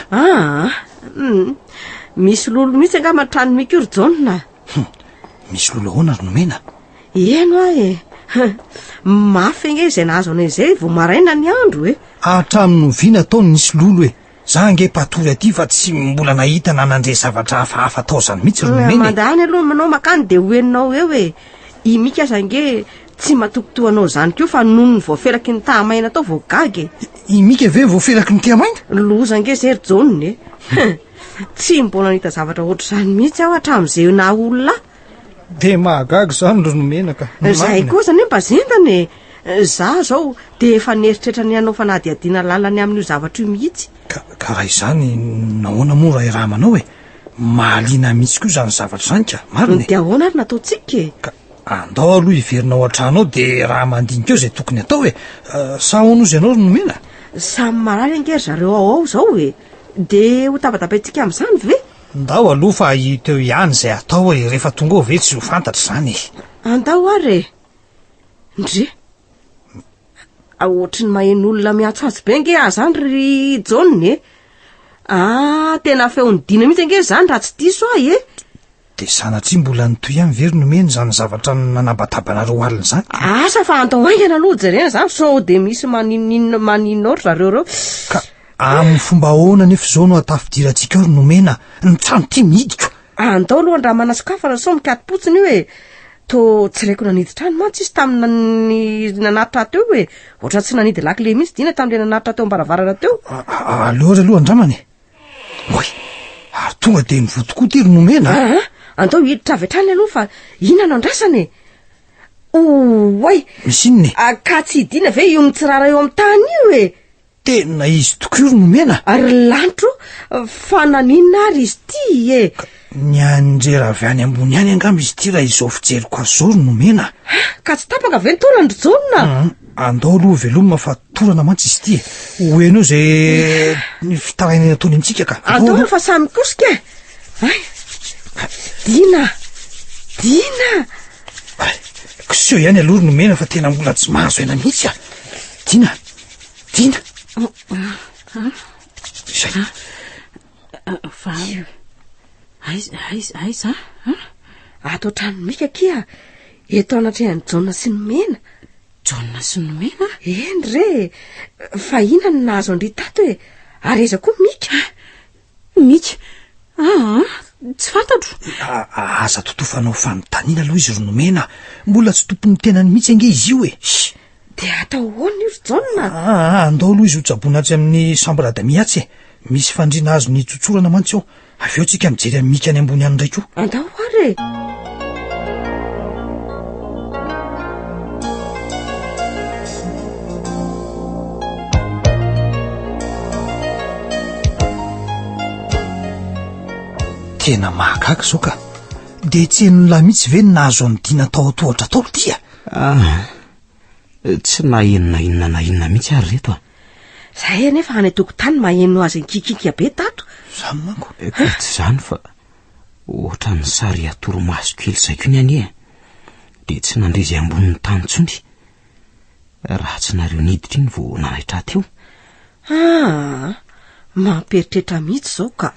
misy lolo mihitsy angamba trano Mika ry John misy lolo ahoana ary nomena eno mafy ange izay nahazo anay izay vao maraina ny andro hatramin'ny noviana taony nisy lolo za ange patory aty fa tsy mbola nahita na nandre zavatra hafahafa tao zany mihitsy ry nomena mandany aloha manao makany dia hoeninao eo i Mika aza ange tsy matokotoanao zany keo fa noho ny voafelaky ny tahamaina tao vao gagy i Mika ve voafelaky ny tahamaina loza ange zery John tsy mbola nahita zavatra ohatr' zany mihitsy aho hatramin'izay na olona de mahagagy zany ry nomena ka zay koa zany mba zendany za zao de efa nieritreritra ny anao fanadiadiana lalany amin'io zavatra io mihitsy ka raha izany nahoana moa raha raha manao mahaliana mihitsy koa zany zavatra zany ka marina de ahoana ary nataotsika ka andao aloha iverinao an-trano ao de raha mandinika eo zay tokony atao sa honozy ianao ry nomena samy marary angery zareo ao zao de ho tabatapaitsika amin'izany ve ndao aloha fa hiteo ihany zay atao rehefa tonga ao ve tsy ho fantatra zany andao ary ndre ohatry ny maheno olona miatso azy be ange zany ry John tena feony dina mihitsy ange zany raha tsy diso de sanatria mbola nitoy ihany very nomeny zany zavatra nanabatabanareo alina zany asa fa andao aingana aloha jerena zany sao de misy maninona oatra zareo ka amin'ny fomba ahoana nefa zao no atafidirantsika ry nomena ny trano ty midiko andao aloha raha manasokafana sao mikatopotsiny io to tsy raiko nanidy trano mantsy izy tamin'ny nanatitra teo ohatra tsy nanidy lakile mihitsy dina tamin'le nanatitra teo ambaravarana teo aleory aloha andramany oy ary tonga de mivotokoa ty ry nomena andao hiditra avy atrany aloha fa inona no andrasany oay misy inony ka tsy hidina ve io mitsirara eo amin'ny tany io tena izy tokoa ry nomena ary lantro fa naninona ary izy ty ny anjera avy any ambony any angamba izy ty raha izao fijeriko azy zao ry nomena ka tsy tapaka ve nitorana ry John andao aloha velomina fa torana mantsy izy ty hoenao zay ny fitaraina ataony amintsika ka andao fa samy kosika dina koseo ihany aloha ry nomena fa tena mbola tsy mahazo aina mihitsy dina zay fa aiza atao trano Mika kia eto anatrehan'ny John sy nomena John sy nomena eny re fa ina ny nahazo andry tato ary eza koa Mika tsy fantatro aza totofanao fanontaniana aloha izy ry nomena mbola tsy tompony tenany mihitsy ange izy io de atao ahoana io ry John andao aloha izy ho tsabonatsy amin'ny sambradamiatsy misy fandriana azo ny tsotsorana mantsy ao avy eo tsika mijery amin'ny Mika any ambony any ndraiky io andao ary tena mahagaga zao ka de tsy henonolahy mihitsy ve ny nahazo any dina tao atohatra tao ty tsy nainona mihitsy ary reto zahay nefa any tokotany maheno azy nkikinka be tato zany manko tsy zany fa ohatra ny sary atoromaso kely zay ko ny anie dia tsy nandrizy ambonin'ny tany tsony raha tsy nareo niditra iny vao nanaitra teo. Mampieritrehitra mihitsy zao ka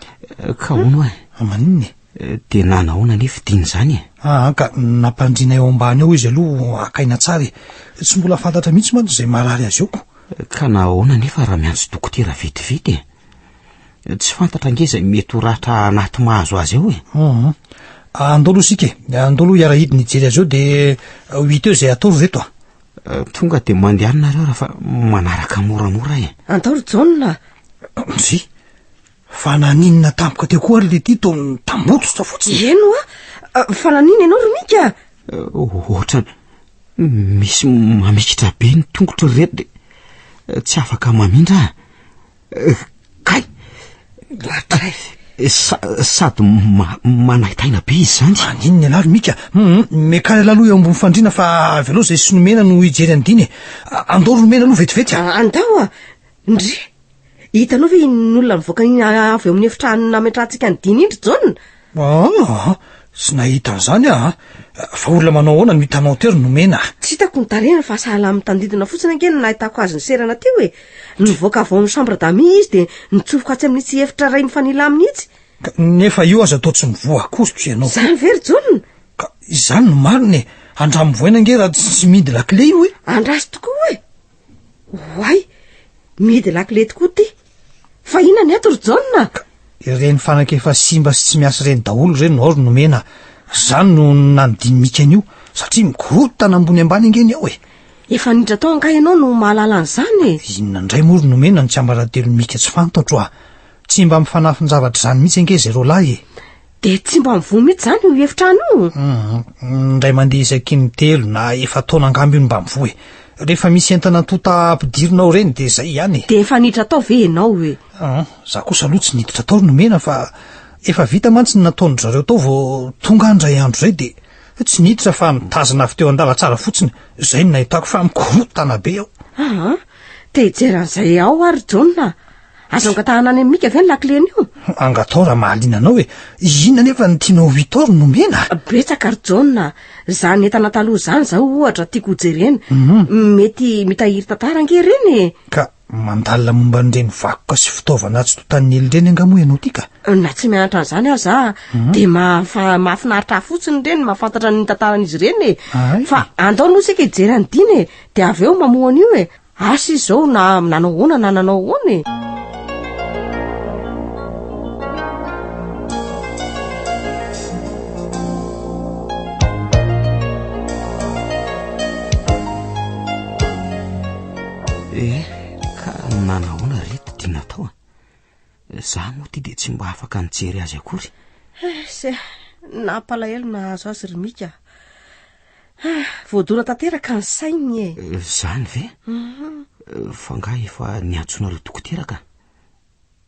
hono maninony dia nanahoana nefa diny zany ka nampandrina eo ambany ao izy aloha akaina tsara tsy mbola fantatra mihitsy mantsy izay marary azy eoko. Ka nahoana nefa raha miantso dokotera vetivety tsy fantatra nge zay mety ho ratra anaty mahazo azy ao andolo sika andolo iarahidiny ijery azy eo dia 8 eo zay atao reto tonga dia mandehanareo raha fa manaraka moramora Antaoro John sy fa naninona tampoka teo koa ary le ty to tamototra fotsiny. Eno fa nanina ianao Romika? Ohatra misy mamikitra be ny tongotra reto dia tsy afaka mamindra kay sady manahitaina be izy zany. Maninona ianao Romika? Mekany alaloha eo ambony fandrina fa avy aloha zay sy nomena no hijery andiny andolo nomena aloha vetivety andao ndry hitanao ve in'olona mivoaka avy eo amin'ny efitra nametrantsika ny diny indry John? Sy nahita an'izany fa olona manao ahoana no hitanao tery nomena? Tsy hitako ny tarehana fa sahala amin'ny tandidina fotsiny ange no nahitako azy ny serana teo nivoaka avy ao amin'ny chambre d'amis izy dia nitsofoka tsy amin'ny tsy efitra ray mifanila amin'itsy. Nefa io aza atao tsy mivoa akositro ianao. Zany very John? Ka izany no mariny andramo voaina nge raha tsy midy lakile io andrasy tokoa hoay midy lakile tokoa ty fa ina ny ato ry John? Ireny fanaka efa simba sy tsy miasa reny daholo reny no ary nomena zany no nanodiny mikany io satria mikorotana ambony ambany angeny ao efa nidra tao angah ianao no mahalala an'izany inona indray mory nomena no tsy ambaratelo mika tsy fantatro tsy mba mifanafy ny zavatra zany mihitsy ange zay rolahy dia tsy mba mivoa mihitsy zany io efitrano ndray mandeha isaky ny telo na efa taona angamby io no mba mivoa rehefa misy entana tota ampidirinao reny dia zay ihany dia efa niditra tao ve ianao za kosa aloha tsy niditra tao nomena fa efa vita mantsy ny nataony zareo tao vao tonga andray andro zay dia tsy niditra fa mitazana avy teo andala tsara fotsiny zay no nahitako fa mikorotana be ao dia hijeran'izay ao ary John azo angatahana any mika ve ny lakileny io angatao raha mahaliana anao inona nefa ny tianao 8 ora nomena betsaka ry John zany entana taloha zany zao ohatra tiako hojerena mety mitahiry tantara ange reny ka mandalina momba n'ireny vakoka sy fitaovana tsy totan'ny ely reny angamo ianao ty ka na tsy mianatra an'izany aza dia mahafinaritra fotsiny reny mahafantatra ny tantaran'izy reny fa andao no sika hijery ny diny dia avy eo mamohana io asa izy zao na nanao hoana na nanao hoana ka nanahoana reto tiana tao za moa ty dia tsy mba afaka nijery azy akory nampalahelo na azo azy Romika voadona tanteraka ny sainy zany ve fa ngah efa niantsona dokotera ka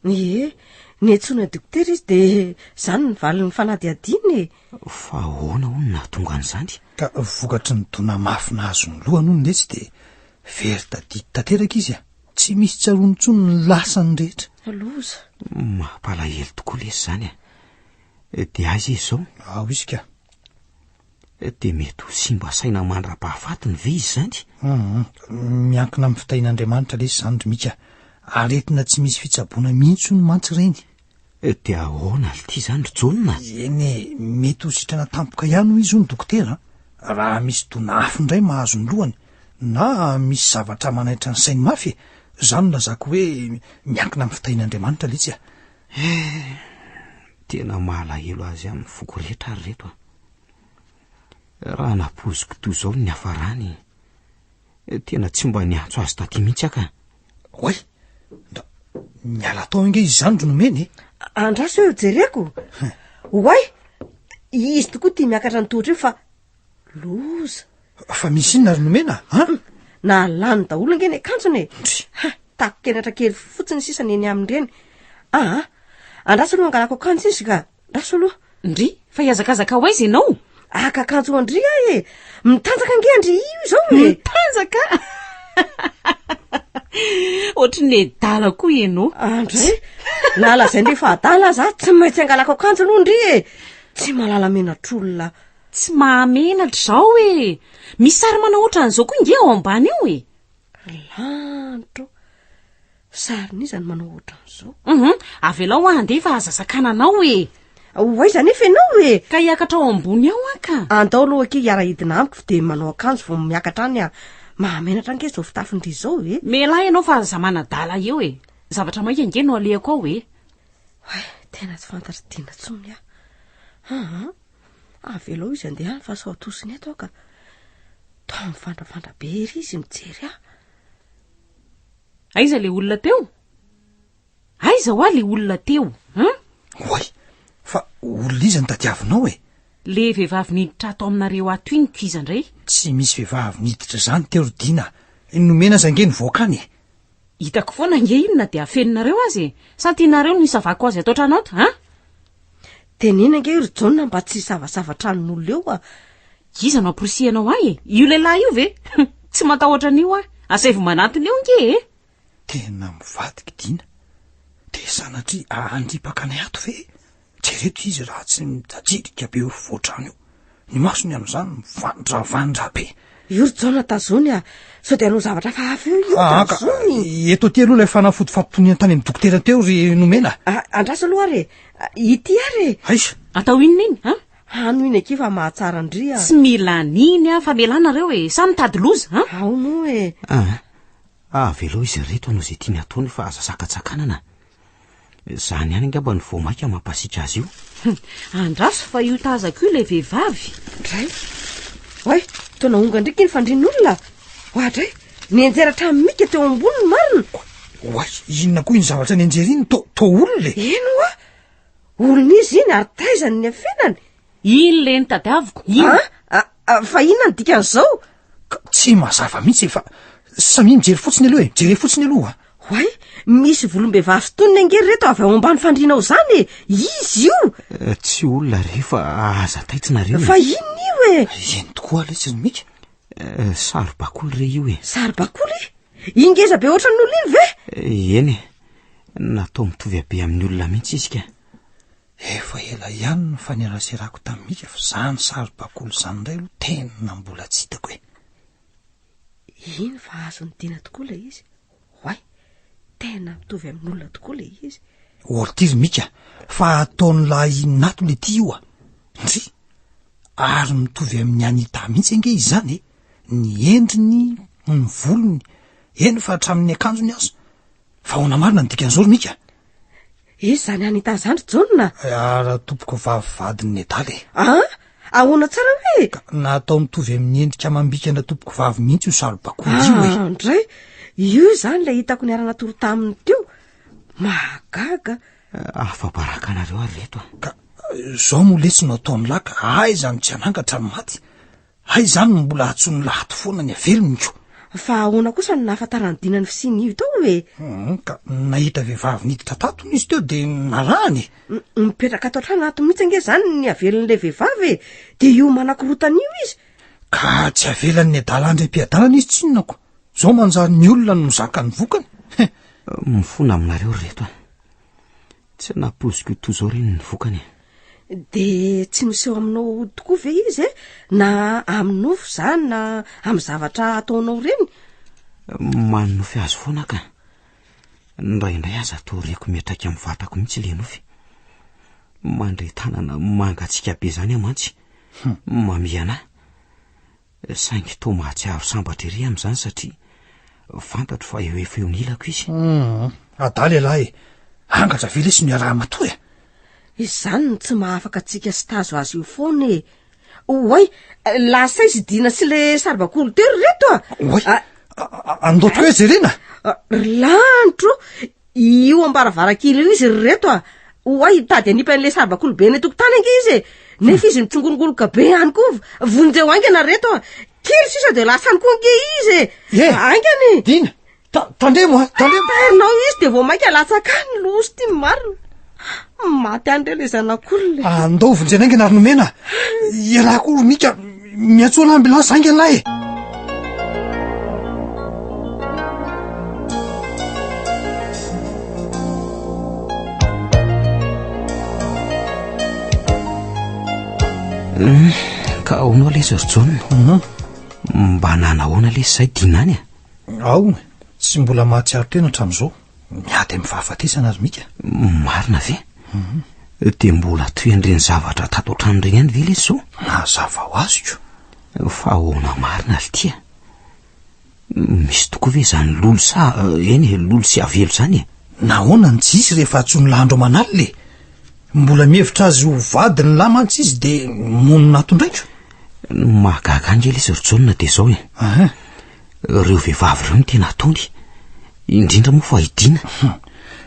niantsona dokotera izy dia zany ny valiny fanadiadiny fa ahoana hono nahatonga an'izany ka vokatry ny dona mafina azo ny lohany hono letsy dia very tadidy tanteraka izy tsy misy tsarony tsony ny lasany rehetra loza mampalahelo tokoa lesy zany dia azy izy zao ao izy ka dia mety ho simba saina mandra-pahafatiny ve izy zany miankina amin'ny fitahin'Andriamanitra lesy zany Romika aretina tsy misy fitsaboana mihitsy no mantsy reny dia ahoana ity zany ry John eny mety ho sitrana tampoka ihany izy ho ny dokotera raha misy dona hafi indray mahazo ny lohany na misy zavatra manaitra ny sainy mafy zany no lazako hoe miankina amin'ny fitahin'Andriamanitra letsy tena mahalahelo azy amin'ny foko rehetra ary reto raha napoziko toy zao ny hafarany tena tsy mba niantso azy taty mihitsy aka hoay da miala tao inge izy zany ro nomeny andraso eo jereko hoay izy tokoa tia miakatra ny tohatra io fa loza fa misy inona ry nomena na lany daholo ange ny akanjony tako kenatra kely fotsiny sisany eny amin'ireny andraso aloha angalako akanjo izy ka andraso aloha ndry fa hiazakazaka ho aizy ianao akakanjo andry mitanjaka ange andry io zao mitanjaka ohatry ny dala koa ianao andray lala zay ndre fa adala za tsy maintsy angalako akanjo aloha ndry tsy malala menatr'olona. Tsy mahamenatra zao e. Misy sary manao ohatran'izao koa inge ao ambany eo e. Lanitro. Sary nizany manao ohatran'izao. Avelao andefa azasakana anao e. Aiza nefa ianao e. Ka hiakatra ao ambony ao aka. Andao aloha aky hiara hidina amiko de manao akanjo vao miakatra any mahamenatra ange zao fitafindry zao e. Melahy ianao fa zamana dala eo e. Zavatra maika inge no alehako ao e. Tena tsy fantatry dina tsony avelao izy andeha fa sao atosiny eto ka tao mivandravandra be ery izy mijery Aiza le olona teo? Aiza hoa le olona teo? Oay, fa olona izy ny tadiavinao e. Le vehivavy niditra ato aminareo ato iny kiza indray. Tsy misy vehivavy niditra zany teo Rodina. Nomena zange ny voakany e. Hitako foana nge inona de afeninareo azy e. Sa tianareo no isavako azy atao tranato, tenena nge ry John mba tsy zavazavatra n'olona eo Iza no aprosianao ahy e? Io lehilahy io ve? Tsy matahotra an'io asaivo manatiny eo nge e. Tena mivadiky Dina. De sanatria andripaka anay ato ve? Jereto izy raha tsy mitajirika be voatrano io. Ny masony amin'izany mivandravandra be. Io ry John tazony sao de anao zavatra fa hafa io tazony. Eto ty aloha ilay fanafody fampitoniana tany amin'ny dokotera teo ry Nomena. Andrasa aloha ary ity ary Aiza. Atao inona iny ano iny aky fa mahatsara andria. Tsy mila niny fa melanareo e. Sa mitady loza ao no e. Velao izy reto anao zay tiany ataony fa azasakatsakanana. Zany ihany angamba ny voamaika mampasitra azy io. Andraso fa io tazako io le vehivavy. Dray. Oay, tona onga ndriky iny fandrin'olona. Ohatray, nienjeratra mika teo ambony marina. Oay, inona koa iny zavatra nienjeriny to olona le. Ino olona izy iny ary taizany ny afenany. Iny le ny tadiaviko. Fa inona ny dikan'izao? Tsy mazava mihitsy fa samy mijery fotsiny aloha e. Jery fotsiny aloha. Oay, misy volom-behivavy fotonina angery reto avy ao ambany fandrinao zany izy io. Tsy olona re fa aza taitsinareo. Fa inona io e? Eny tokoa lesy mika. Saribakoly re io e. Saribakoly? Ingeza be ohatran' olona iny ve? Eny natao mitovy abe amin'ny olona mihitsy izy ka. Efa ela ihany fa niaraserako tamika fa zany saribakoly zany indray aloha tena mbola tsy hitako e. Iny fa azony Dina tokoa le izy. Oay, tena mitovy amin'olona tokoa le izy. Ortiry mika fa ataon'lahy nato le ty io ndry ary mitovy amin'ny Anita mihitsy ange izy zany e. Ny endriny, ny volony, eny fa hatramin'ny akanjony aza. Fa ona marina ny dikan'izao mika. Izy zany Anita zany John. Ara tompoko vavivadiny Netaly. Ahoana tsara hoe? Natao mitovy amin'ny endrika amam-bikana tompoko vavy mihitsy io saribakoly io e. Ndray, io zany le hitako niarana toro taminy teo. Mahagaga. Afa-barakanareo ary reto Ka zao mo lesy no ataony laka. Ay zany tsy anangatra ny maty. Ay zany mbola hatsony lahato foana ny avelony io. Fa ahoana kosa no nahafantarany Dina ny fisiny io tao e? Ka nahita vehivavy niditra tatony izy teo de narany. Mipetraka ato an-trano ato mihitsy ange zany ny avelon'le vehivavy de io manakorotana io izy. Ka tsy avelan'ny adala andrem-piadalana izy tsy inona ko. Zao manjary ny olona no mizaka ny vokany. Mifona aminareo reto tsy napoziko to zao reny ny vokany. De tsy miseho aminao tokoa ve izy na aminofo zany na amin'ny zavatra ataonao reny? Manofy azy foana ka. Indraindray aza atoreko metraka amin'ny vatako mihitsy le nofy. Mandre tanana mangatsika be zany amantsy. Mamiana. Saingy to mahatsiaro sambatra ery amin'izany satria fantatro fa eo efa eo nilako izy. Adala lahy. Angatra ve lesy ny araha matoy. Izy zany no tsy mahafaka atsika sy tazo azy io foana e. Oay, lasa izy Dina sy le saribakoly teo reto Oay, andotoko hoe jerena. Lantro, io ambaravarakely io izy reto Oay, tady anipan'le saribakoly be ny tokotany ange izy nefa izy mitsongolongoloka be any koa vonjeo angana reto kely sisa de lasany koa ange izy angany. Dina, tandremo Perinao izy de vao maika latsakany losy ty marina. Maty andreo le zanak'olona. Andao vonjena angana ary Nomena. Iarako mika miatsoana ambulance angana lahy. Ka aonao lesy ry John. Mba nanahoana lesy zay dinany ao tsy mbola mahatsiaro tena hatramin'izao miady amin'ny fahafatesana azy mika. Marina ve? Dia mbola toen'ireny zavatra tato otrano reny ihany ve lesy zao? Mazava ho azoko. Fa ahoana marina alitya? Misy tokoa ve zany lolo lolo sy avelo zany? Nahoana ny tsisy rehefa tsy nilandro manaly le? Mbola mihevitra azy ho vady ny lamantsy izy dia monina atondraiky. Mahagaga ange lesy ry John dia zao reo vehivavy reo no tena atony, indrindra moa fa hidiana.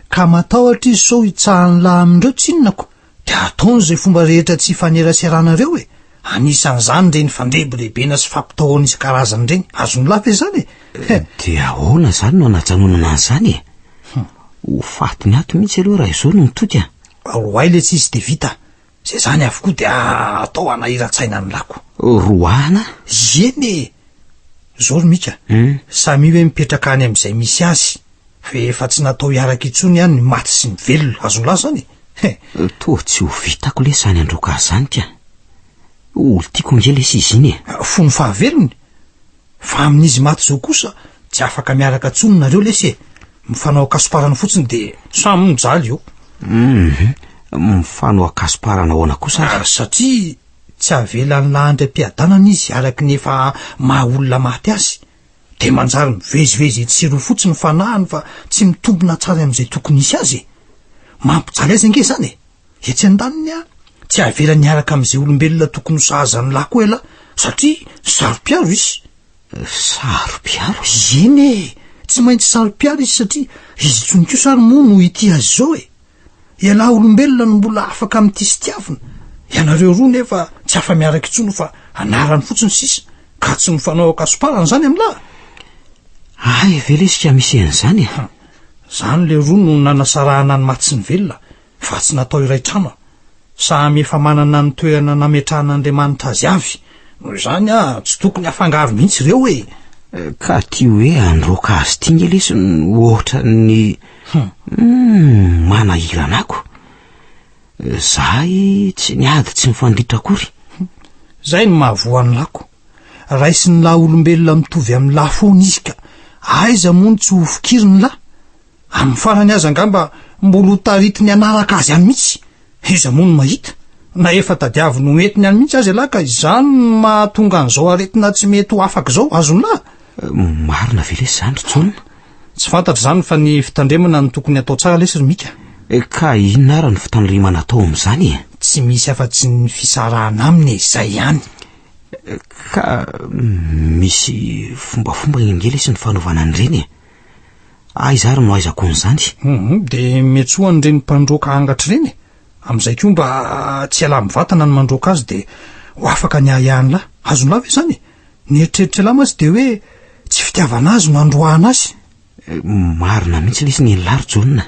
Ka matahotra izy sao hitsahany lahy amindreo tsinonako dia ataony izay fomba rehetra tsy faneraseraanareo anisan'izany reny fandreby lehibena sy fampitahoana isan-karazany reny azony lafa izany dia ahoana zany no anajanonana an'izany ho fatiny ato mihitsy aloha raha izao no mitody roay le tsy izy dia vita zay zany avokoa dia atao anahiran-tsaina ny lako. Roahana? Eny zao ry mika samy hoe mipetraka any amin'izay misy azy fa efa tsy natao hiaraka itsony ihany ny maty sy ny velona azony lahy zany. Toa tsy ho vitako le sany androka zany tia olo tiako nge lesy izy iny fony fahavelony fa amin'izy maty zao kosa tsy afaka miaraka tsony nareo lesy mifanao akasiparana fotsiny dia samy mijaly eo. Mifanao akasiparana ahoana kosa satria tsy avelan'ny lahantram-piadanana izy araky ny efa maha olona maty azy dia manjary mivezivezy tsiroa fotsiny fanahany fa tsy mitombona tsara amin'izay tokony isy azy mampijaly azy ange zany etsy an-daniny tsy avela niaraka amin'izay olombelona tokony ho sahazany lahy koa ela satria sarom-piaro izy. Sarom-piaro? Eny tsy maintsy sarom-piaro izy satria izy tsony ko sary moa no ity azy zao ialahy olombelona no mbola afaka amin'ity sy tiavina ianareo roa nefa tsy afa miaraka itsony fa anarany fotsiny sisa ka tsy mifanao akasiparana zany amin'lahy. Ay velesika misy an'izany zany le roa no nanasarahana ny maty sy ny velona fa tsy natao iray trano samy efa manana ny toerana nametrahana Andriamanitra azy avy noho izany tsy tokony afangaro mihitsy reo ka tia hoe androka azy tia nge lesy ohatra ny manahiranako zahay tsy niady tsy mifandritra akory. Zay ny mahavoan'ny lako raisy ny lahy olombelona mitovy amin'ny lahy foana izy ka aiza moa tsy ho fikiry ny lahy amin'ny farany azy angamba mbola ho taritiny anaraka azy any mihitsy iza moa no mahita na efa tadiavy no metiny any mihitsy azy lahy ka izany mahatonga an'izao aretina tsy mety ho afaka izao azony lahy. Marina ve lesy zany ry John? Tsy fantatra zany fa ny fitandremana no tokony atao tsara lesy ry mika. Ka inona ary ny fitandremana atao amin'izany tsy misy afa-tsy ny fisarahana aminy izay ihany. Ka misy fombafomba nge lesy ny fanaovana an'ireny aiza ary no aizako an'izany. Dia metsoa an'ireny mpandroaka angatra ireny amin'izay koa mba tsy alamy vatana ny mandroaka azy dia ho afaka ny ahihany lahy azony lahy ve zany ny eritreritra lahy masy dia hoe tsy fitiavana azy no androahana azy. Marina mihitsy lesy ny lary John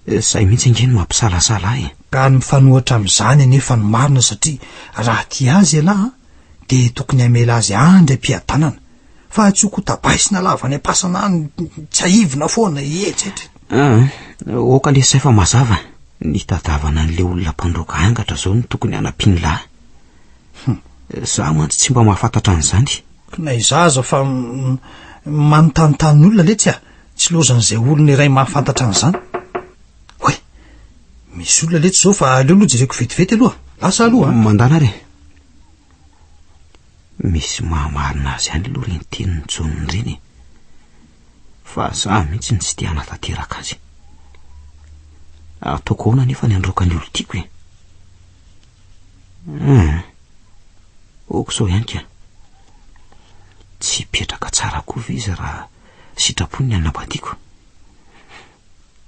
zay mihitsy nge no mampisalasala ka ny mifanohatra amin'izany anefa ny marina satria raha tia azy lahy dia tokony hamela azy andry am-piadanana fa tsy ho kotabaisina lava ny ampasana any tsy ahivina foana etsetry. Oka lesy fa mazava ny tadavana an'le olona mpandroaka angatra zao no tokony hanampiany lahy. Za mantsy tsy mba mahafantatra an'izany. Na izaza fa manontanontany olona letsy tsy lozan'izay olona iray mahafantatra an'izany. Oe misy olona letsy zao fa aleo aloha jereko vetivety aloha lasa aloha mandana re misy mahamarina azy ihany aloha reny teniny John reny fa za mihitsy ny tsy tia hanatanteraka azy. Ataoko ahoana nefa ny androaka ny olo tiako oko sao ihany ka tsy petraka tsara koa ve izy raha sitrapony ny anambadiako.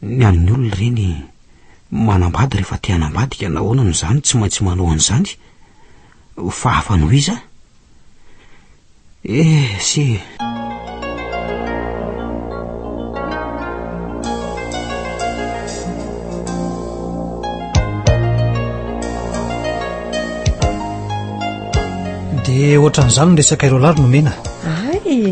Ny an'ny olona reny manambady rehefa te hanambadika nahoana no zany tsy maintsy manao an'izany fa hafa no iza sy dia ohatran'izany no resaka ireo lary no mena.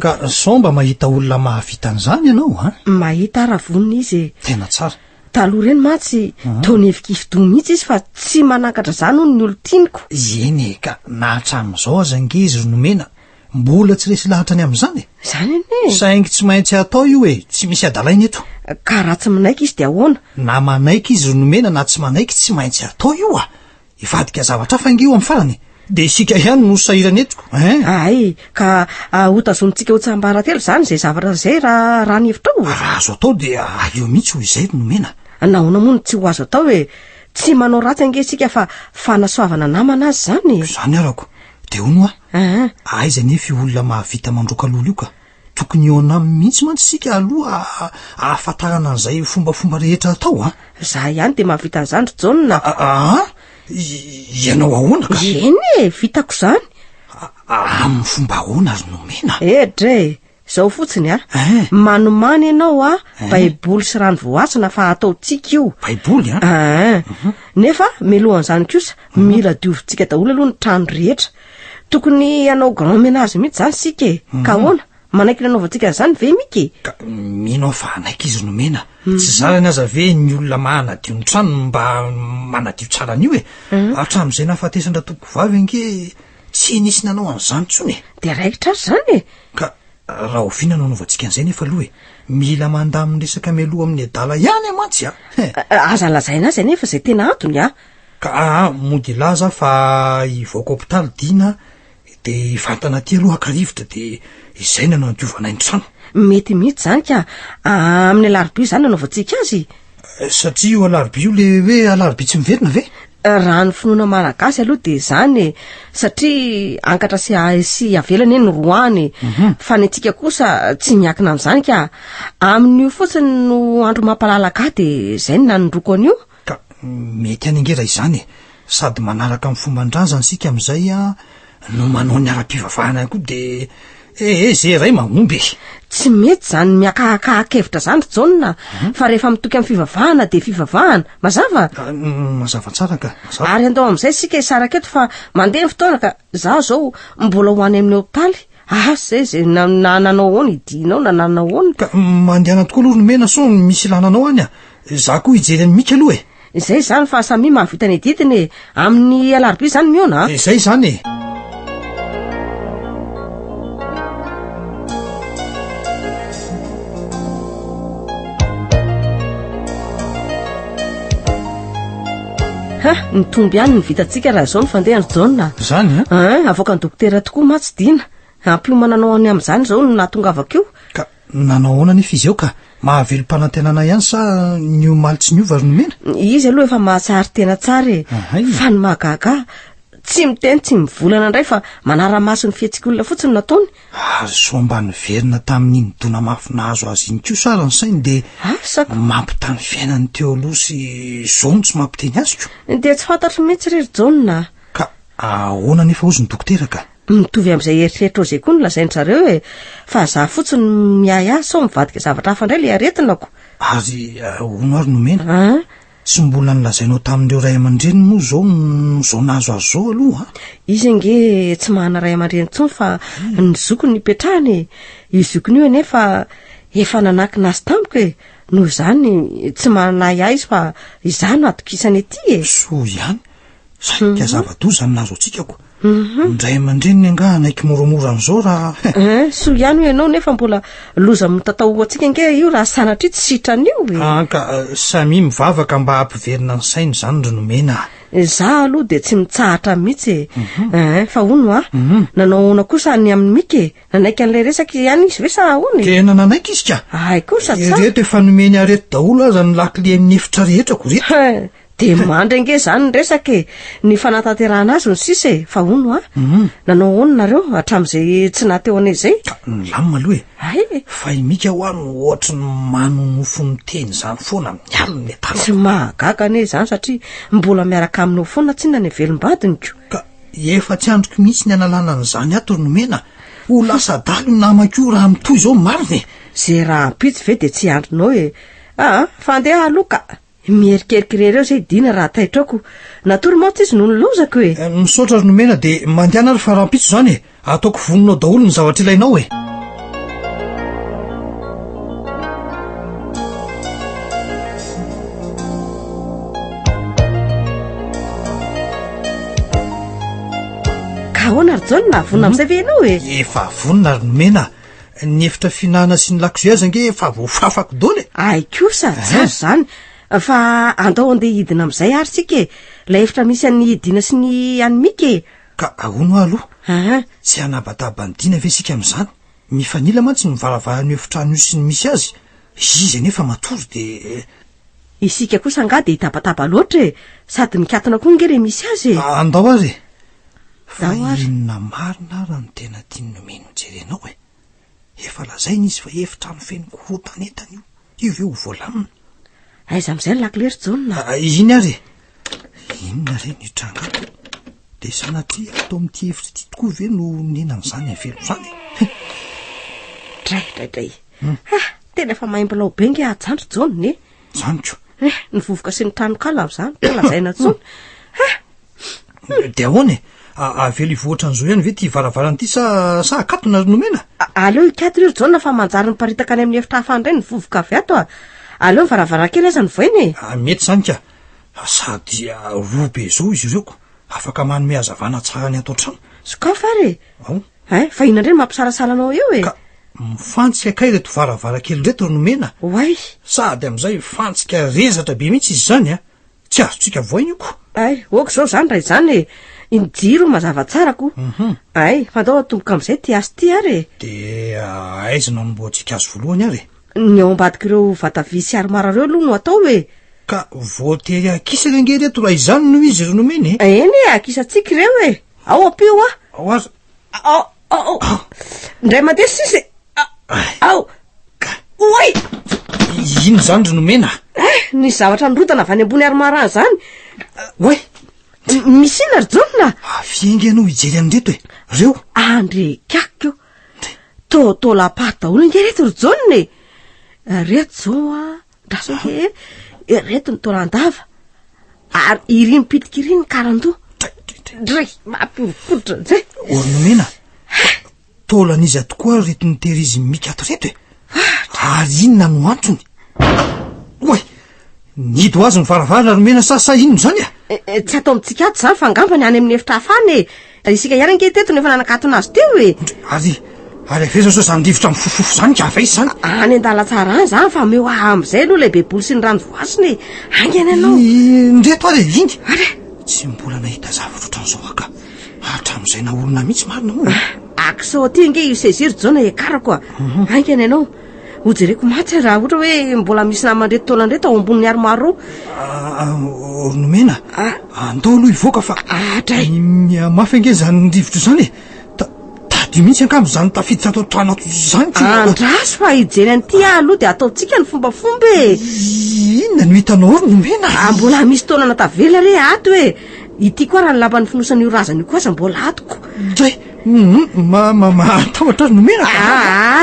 Ka sao mba mahita olona mahavita an'izany ianao mahita ara vonina izy tena tsara taloha reny matsy taonevykifidony mihitsy izy fa tsy manakatra zany hono ny olo tianiko. Eny ka na hatram'izao aza ngezy Nomena mbola tsy resy lahatra any amin'izany zany ane saingy tsy maintsy atao io tsy misy adalaina eto. Ka raha tsy manaiky izy de ahoana? Na manaiky izy Nomena na tsy manaiky tsy maintsy atao io ivadika zavatra hafa io amin'ny farany de isika ihany no sahirana etiko. Ay ka hotazonitsika ho tsambaratelo zany zay zavatra zay raha ny hevitra ao. Raha azo atao de aleo mihitsy ho izay Nomena. Nahoana moa tsy ho azo atao hoe tsy manao ratsy angesika fa fanasoavana namana azy zany. Zany arako de hono aiza nefa olona mahavita mandroka lolo io ka tokony eo anaminy mihitsy mantsy sika aloha ahafantarana an'izay fombafomba rehetra atao za ihany de mahavita an'izany John. Ianao ahoana ka? Eny vitako zany. Amin'ny fomba ahoana azy Nomena? Dre zao fotsiny manomany ianao baiboly sy rano voasina fa ataotsika io. Baiboly nefa melohan'izany kosa mila diovintsika daholo aloha ny trano rehetra. Tokony ianao grand ménage mihitsy zany sika ka ahoana manaiky nanaovantsika zany ve mika? Minao fa anaiky izy Nomena tsy zarany aza ve ny olona mahanadio ny trano mba manadio tsara an'io hatram'izay nahafatesandra toko vavy ange tsy nisy nanao an'izany tsony de raikitra azy zany ka raha oviana nanaovantsika an'izay nefa aloha mila mandaminy resaka mialoha amin'ny adala ihany mantsy aza lazaina azy nefa zay tena antony ka mody laza fa ivoaka hôpitaly dina de ivantana ty aloha akarivotra de izay nanao andiovana ny trano. Mety mihitsy zany ka amin'ny alarobia zany nanaovantsika azy satria io alarobia io le hoe alarobia tsy miverina ve? Raha ny finoana malagasy aloha de zany satria ankatra sy avelany eny roany fa ny antsika kosa tsy miakina amin'izany ka amin'io fotsiny no andro mampalalaka de zay ny nanondroko an'io. Ka mety any angera izany sady manaraka amin'ny fomban-drazana sika amin'izay no manao ny ara-pivavahana koa de zay ray magnomby tsy mety zany miakahakahakevitra zany John fa rehefa mitoky amin'ny fivavahana de fivavahana mazava tsara ka ary andao amin'izay sika isaraka eto fa mandeha fotoana ka za zao mbola ho any amin'ny hôpitaly zay nanao ahoana idinao na nanao ahoana ka mandehana tokoa aloha Nomena so misy lananao any za koa hijery any mika aloha izay zany fa samy mahavita ny didiny amin'ny alarobia zany miona izay zany ny tomby ihany ny vitatsika raha zao ny fandehany John zany avoaka ny dokotera tokoa matsy dina ampihomananao any amin'izany zao no nahatongavako io ka nanao ahoana nefa izy eo ka mahavelo-panantenana ihany sa ny omaly tsy niova Nomena? Izy aloha efa mahatsary tena tsara fa ny mahagaga tsy miteny tsy mivolana indray fa manara-maso ny fihetsika olona fotsiny nataony so mba niverina tamin'iny dona mafy nahazo azy iny koa sara ny sainy de mampitany fiainany teo aloha sy zao tsy mampiteny azy ko de tsy fantatro mihitsy rery John ka ahoana nefa ozy ny dokotera ka mitovy amin'izay eritreritra zay koa no lazainy zareo fa za fotsiny miay azy sao mivadika zavatra hafa indray le aretinako ary ono ary Nomena tsy mbola nilazainao tamin'ireo ray aman-dreny moa zao nahazo azy zao aloha izy nge tsy mahana ray aman-dreny tsony fa ny zokony nipetrahany izy zokony io nefa efa nanakina azy tamiko noho izany tsy manay izy fa izany atokisany ety so ihany saika zava-doza ny nahazo atsikako ndray aman-dreny anga naiky moramora an'izao raha so ihany ho ianao nefa mbola loza mitatao atsika nge io raha sanatria tsy sitranyio ka samy mivavaka mba hampiverina ny sainy zany ry Nomena za aloha de tsy mitsahatra mihitsy fa hono nanao ona kosa ny amin'ny mika nanaiky an'ilay resaka ihany izy ve sa ahoana tena nanaiky izy ka ay kosa reto efa nomeny areto daholo aza ny lakile amin'ny efitra rehetrako reto de mandra nge zany ny resaka ny fanatanterahana azy ny sisa fa hono nanao ahoana nareo hatram'izay tsy nateo anay zay lamina aloha fa imika ho any ohatra ny manonofo ny teny zany foana mialiny atala tsy mahagaga ane zany satria mbola miaraka aminao foana tsy na ny velombadiny ka efa tsy androko mihitsy ny analana n'izany ato ry Nomena ho lasa dalo ny namako raha mitoy zao mariny zay raha ampitsy ve de tsy andronao fandeha aloha ka mierikerikirery eo zay dina raha taitrako natory moa tsy izy no nilozako misaotra ry Nomena de mandeana ary fa rahampitso zany ataoko voninao daholo ny zavatra ilainao ahoana ry John vonona amin'izay ve ianao e? Efa vonona ry Nomena, ny efitra finanana sy ny lakozy azy ange efa voafafako dony. Ay kosa tsara zany, fa andao andeha hidina amin'izay ary sika e, ilay efitra misy an'ny Dina sy ny Animika e. Ka ahoana aloha? Tsy hanabataba ny Dina ve sika amin'izany? Mifanila mantsy ny varavaran'ny efitrano io sy ny misy azy. Izy nefa matory de isika kosa nga de hitabataba loatra e, sady mikatona koa nge re misy azy e. Andao ary. Fa inona marina raha ny tena tiany Nomena jerenao e. Efa lazainy izy fa efitrano feno korotanetany io ve ho voalamina. Aiza amin'izay ny lakilery John? Iny ary. Inona re ny trangako? De sanatria atao amin'ity efitra ity tokoa ve no nena amin'izany avelo izany? Dray. Tena fa maimbolao be nge ajandro John ne? Janiko. Ny vovoka sy ny tranokala amin'izany, lazaina tsony. De ahoana e? Avelo ivoatra an'izao ihany ve ty varavaran'ity sa akatona ry Nomena? Aleo ikatro io ry John fa manjary miparitaka any amin'ny efitra hafa indray ny vovoka avy ato a. Aleo ny varavaran-kely aza ny voainy e. Mety zany ka. Sady roa be zao izy ireo ko. Afaka manome hazavana tsara ny ato an-trano. Sokafa ary e. Fa inona indray mampisarasala anao eo e? Ka mifantsika kay reto varavarankely reto ry Nomena. Oay. Sady amin'izay fantsika rezatra be mihitsy izy zany a. Tsy azotsika voainy io ko. Ay, oka zao zany raha izany e. Indiro mazava tsara ko. Ay, fandao atomboka amin'izay ty azy ty ary e. De aiza no anomboantsika azy voalohany ary? Ny ao ambadika ireo vatavy sy aromara ireo aloha no atao e. Ka voatery akisa renge reto raha izany no izy ry Nomena e. Eny e, akisantsika ireo e. Ao apio a. Ao aza. Ndray mandeha sisy. Ao. Oay. Ino zany ry Nomena? Ny zavatra nirotana avy any ambony aromara zany. Oay. Misy ina ry John? Afiengy anao hijery an'ireto e. Reo. Andre kakio. Tô lapata daholo nge reto ry John e. Reto zao a, draso nge reto ny tolandava. Ary iry mipitika iry ny karandoha. Dray, mampiofotra zay. Ry Nomena, tôlan'izy tokoa reto ny terizy mikato reto e. Ary inona no antony? Oay, nido azy ny varavara ry Nomena sa ino zany a? Tsy atao amintsika ato zany fa angamba ny any amin'ny efitra hafany e. Isika ihany ange teto nefa nanakatona azy teo e. Ary avesa so zany rivotra mifofofo zany ka avy zany. Any an-dala tsara any zany fa meo amin'izay aloha lehibe bolo sy ny rano voasiny e. Angeny anao. Ndreto ary iny. Tsy mbola nahita zavatra ohatran'izao aka. Hatramin'izay na olona mihitsy marina moa. Akso ty nge io seziry John ekarako a. Angeny anao. Hojereko matsy raha ohatra hoe mbola misy namandreto taolandreto ao ambonin'ny aromaro. Ry Nomena, andao aloha ivoaka fa mafy ange zany rivotra zany e. Tadio mihitsy angamba zany tafiditra ato trano ato zany. Andraso fa hijery an'ity aloha de ataontsika ny fombafomba e. Inona no hitanao ry Nomena? Mbola misy taonana tavela re ato e. Ity koa raha ny lapan'ny finosany io razana io koa aza mbola atoko. Dray, matahotra ry Nomena.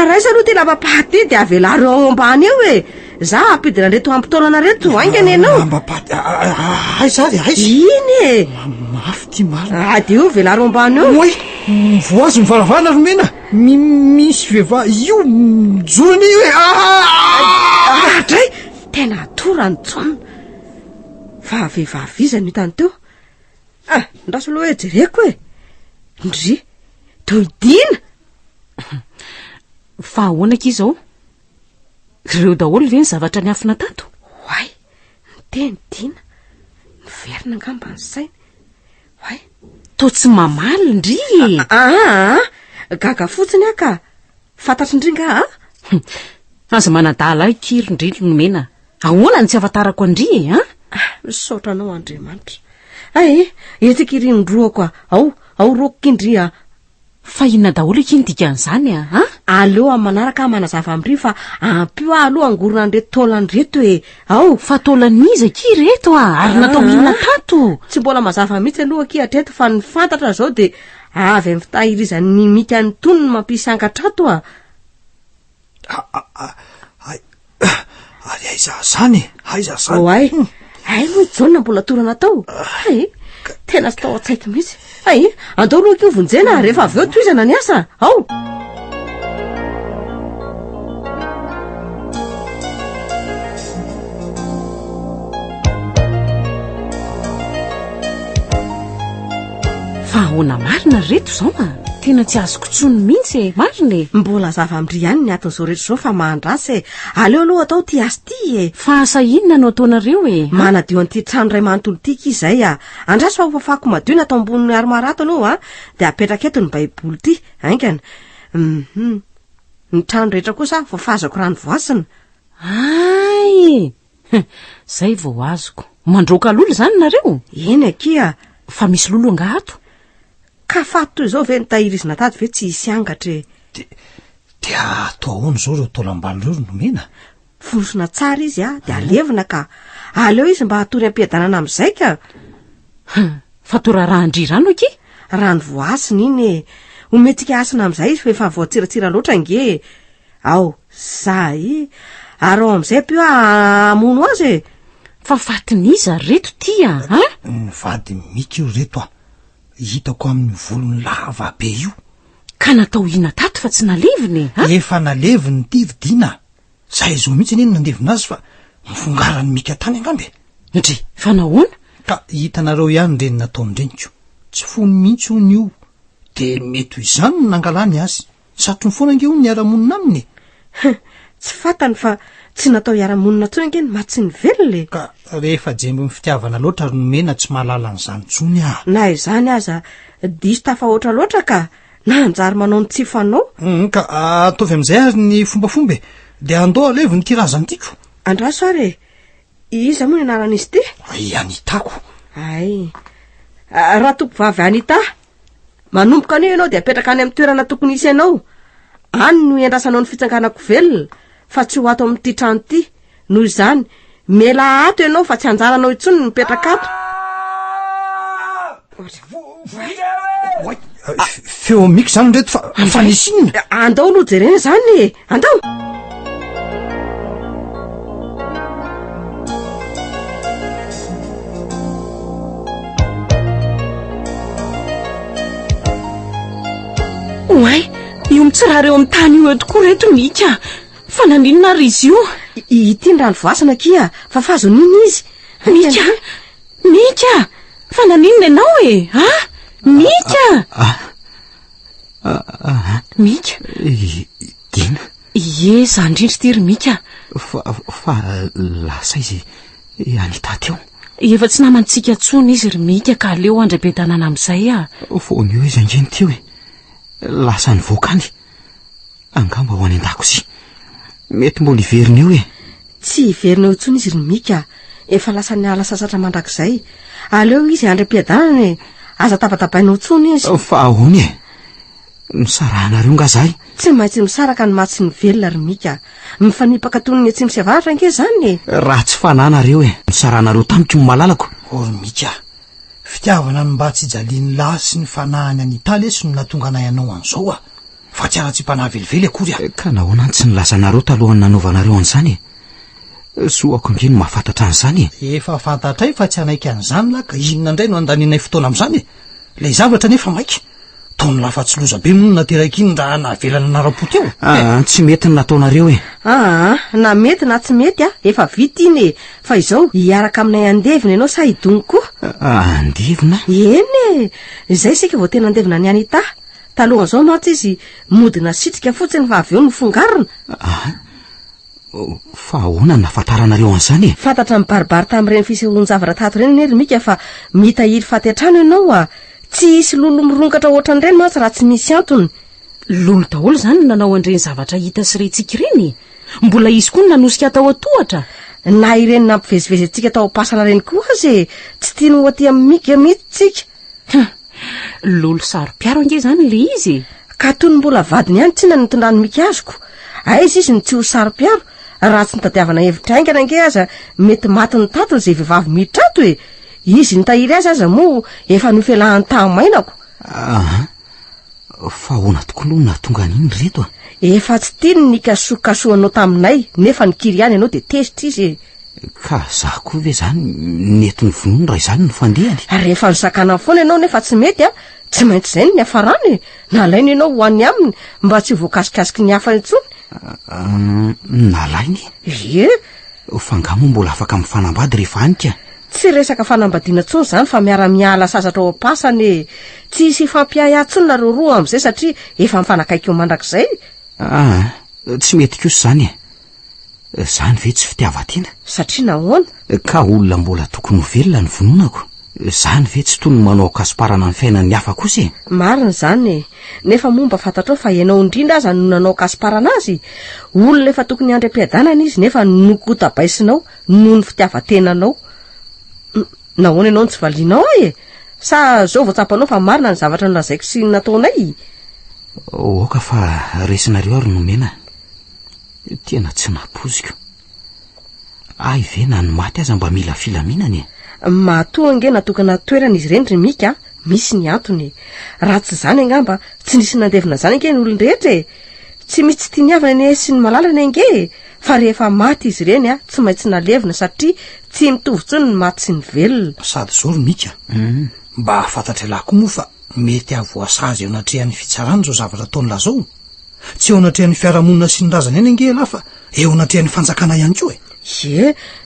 Raisa aloha ty lapa-paty de avelaro ao ambany eo e. Za apidina reto ampitaonana reto aingany ianao. Lamba-paty, aiza ary aiza? Iny e. Mafy ty marina. De io velaro ambany eo. Oay, voazy ny varavara ry Nomena. Misy vehivavy io mijorony io e. Dray, tena atorany John. Fa vehivavy iza no hitany teo. Ndraso aloha hoe jereko e. Ndry, toidina. Fa ahoana ka izao? Ireo daholo ve ny zavatra ny afina tato? Oay, ny Dina. Miverina angamba ny sainy. Oay. Tô tsy mamaly ndry. Gaga fotsiny aka. Fantatry ndringa aza manadala kiry ndry Nomena. Ahoana ny tsy afantarako andry e? Misaotra anao Andriamanitra. Etika iry ndroako ao roko kindry a. Fa inona daholo ikiny dikan'izany a? Aleo amin'ny manaraka manazava amindry fa ampio aloha angorona an'ireto taolan'ireto e. Ao, fa taolan'iza ki reto ary natao mihinana tato. Tsy mbola mazava mihitsy aloha ki hatreto fa ny fantatra zao de avy amin'ny fitahirizan'ny mika ny tony no mampisy angatra ato a. Ary aiza zany? Aiza zany? Oay. Moa John mbola torana tao. Tena sy tao an-tsaiko mihitsy. Andao aloha ky vonjena rehefa avy eo toizana ny asa. Ao. fa ahoana marina reto izao a tena tsy azoko tsony mihitsy e marina e mbola zava-midry ihany ny aton'izao rehetra izao fa mahandrasy e aleo aloha atao ty azy ty e fa asa inona no ataonareo e manadio an'ity trano ray manontolo tika izay a andrasy fa fafako madio natao ambonin'ny aromarato aloha a dia apetraka eto ny baiboly ity aingana ny trano rehetra kosa fafazako rano voasina ay zay vao azoko mandroaka lolo izany nareo eny akia fa misy lolo angahato ka fato toy izao ve nitahiry izy natady ve tsy hisy angatra e dia atao ahoana izao reo taolambany reo nomena forosona tsara izy a dia alevina ka aleo izy mba hatory ampiadanana amin'izay ka fa torarahandry rano aky rano voasina iny e ometsika asina amin'izay izy fa efa voatsiratsira loatra nge ao zay ary ao amin'izay pio amono azy e fa fatiniza reto ty a ny vady mika io reto a hitako amin'ny volony lava be io ka natao ina tato fa tsy naleviny efa naleviny ty vidina zay zo mihitsy neny nandevina azy fa mifongarany mika tany angambe ndry fa nahoana ka hitanareo ihany reny nataonydreniko tsy fony mihitsy ony io de mety ho izany no nangalany azy satry ny foana nge ho ny ara-monina aminy tsy fatany fa tsy natao hiara-monina tsony nge ny matsy ny velona ka rehefa jembo ny fitiavana loatra ry nomena tsy mahalala n'izany tsony ah na izany aza diso tafahoatra loatra ka na anjary manao ny tsy fanao ka ataovy amin'izay ary ny fombafomba dia andao alevo ny tirazany tiako andraso ary iza moa ny anaran'izy ty anitako ay raha tompo vavy anita manomboka anio ianao dia apetraka any amin'ny toerana tokony isy ianao any no endrasanao ny fitsanganako velona fa tsy ho ato amin'ity trano ity noho izany mela ato ianao fa tsy anjaranao itsony ny mipetraka ato feo miko zany reto fa nisinina andao aloha jerena zany e andao oay io mitsirareo amin'ny tany io tokoa reto mika fa naninona ary izy io ity ny rano voasina kia fa fazoniny izy mika fa naninona ianao e mika mika dina ie za indrindry ty ry mika fa lasa izy anita teo efa tsy namantsika tsony izy ry mika ka aleo andram-piadanana amin'izay foany eo izy angeny teo e lasa ny voakany angamba ho any an-dakozia mety mbola iverina eo e tsy iverina eo tsony izy ry mika efa lasa ny ala sasatra mandrakizay aleo izy andram-piadanana e aza tapatapainao tsony izy fa ahoany e misarahanareo nga zay tsy maintsy misaraka ny matsy ny velona ry mika mifanipaka tonony tsy misy avaratra ange zany e raha tsy fananareo e misarahanareo tamiko ny malalako ory mika fitiavana ny mba tsy jaliany lahy sy ny fanahany anitaly sy no natonga anay anao an'izao a fa tsy ara-tsy mpanahavelively akory a ka nahoana any tsy nilasanareo talohany nanaovanareo an'izany e soako ange no mahafantatra an'izany e efa fantatray fa tsy anaiky an'izany la ka inona indray no andaninay fotoana amin'izany e lay zavatra nefa maika taony lafa tsy loza be mono nateraka iny raha nahavelana nara-poto eo tsy mety ny nataonareo e na mety na tsy mety efa vita iny e fa izao hiaraka aminay andevina ianao sa hidongo koa andevina eny e izay sika vao tena andevina ny anita talohan' izao mantsy izy modina sitrika fotsiny fa avy eo nofongarina fa ahoana ny nafantaranareo an'izany e fantatra mibaribary tamin'ireny fisehoan-javatra tato ireny nery mika fa mitahiry faty-atrano ianao a tsy hisy lolo mirongatra ohatran' ireny mantsy raha tsy misy antony lolo daholo zany no nanao an'ireny zavatra hita sy rentsika ireny mbola izy koa no nanosika atao atohatra na ireny nampivezivezy antsika tao am-pasana reny koa azy e tsy tia no aty amin'ny mika mihitsy tsika lolo saro-piaro ange zany le izy ka toy ny mbola vadiny ihany tsy na nitondrany mika azoko aizy izy ny tsy ho saro-piaro raha tsy nitadiavana hevitra aingana ange aza mety maty ny tatony izay vehivavy miditra ato e izy nitahiry azy aza moa efa nofelahan'ny tamainako fa ahoana tokoa no natonga an'iny reto efa tsy tiany nikasokasoanao taminay nefa nikiry ihany ianao dia tezitra izy ka za koa ve zany nety ny vonono raha izany no fandehany rehefa nisakana foana ianao nefa tsy mety tsy maintsy izay ny hafarany e nalainy ianao ho any aminy mba tsy voakasikasiky ny hafa intsony nalainy e fa ngamo mbola afaka mifanambady rehefa anyka tsy resaka fanambadiana tsony zany fa miara-miala sasatra ao am-pasany tsy isy fampiay atsony nareo roa am'izay satria efa mifanakaiky eo mandrakizay. Tsy mety kosa zany zany ve tsy fitiavan-tena satria nahoana ka olona mbola tokony ho velona ny vononako zany ve tsy tony manao kasiparana ny fiainan'ny hafa kosa marina zany nefa momba fantatrao fa ianao indrindra aza no nanao kasiparana azy olona efa tokony andry am-piadanana izy nefa nokotabaisinao noho ny fitiavan-tenanao. Nahoana ianao tsy valianao sa zao vao tsapanao fa marina ny zavatra nolazaiko sy nataonay. Oka fa resinareo ary nomena tena tsy napoziko ve na ny maty aza mba mila filaminany matoa ange natokana toerana izy reny Remika misy ny antony raha tsy zany angamba tsy nisy nandevina zany ange ny olon-drehetra tsy misy tia niavana ny sy ny malalana ange fa rehefa maty izy reny tsy maintsy nalevina satria tsy mitovy tsony ny maty sy ny velona. Sady zao Remika mba afantatra lahy moa fa mety avoasazy eo anatrehan'ny fitsarana zao zavatra ataony lazao tsy eo anatrehan'ny fiarahamonina sy ny razana eny ange lafa eo anatrehan'ny fanjakana ihany koa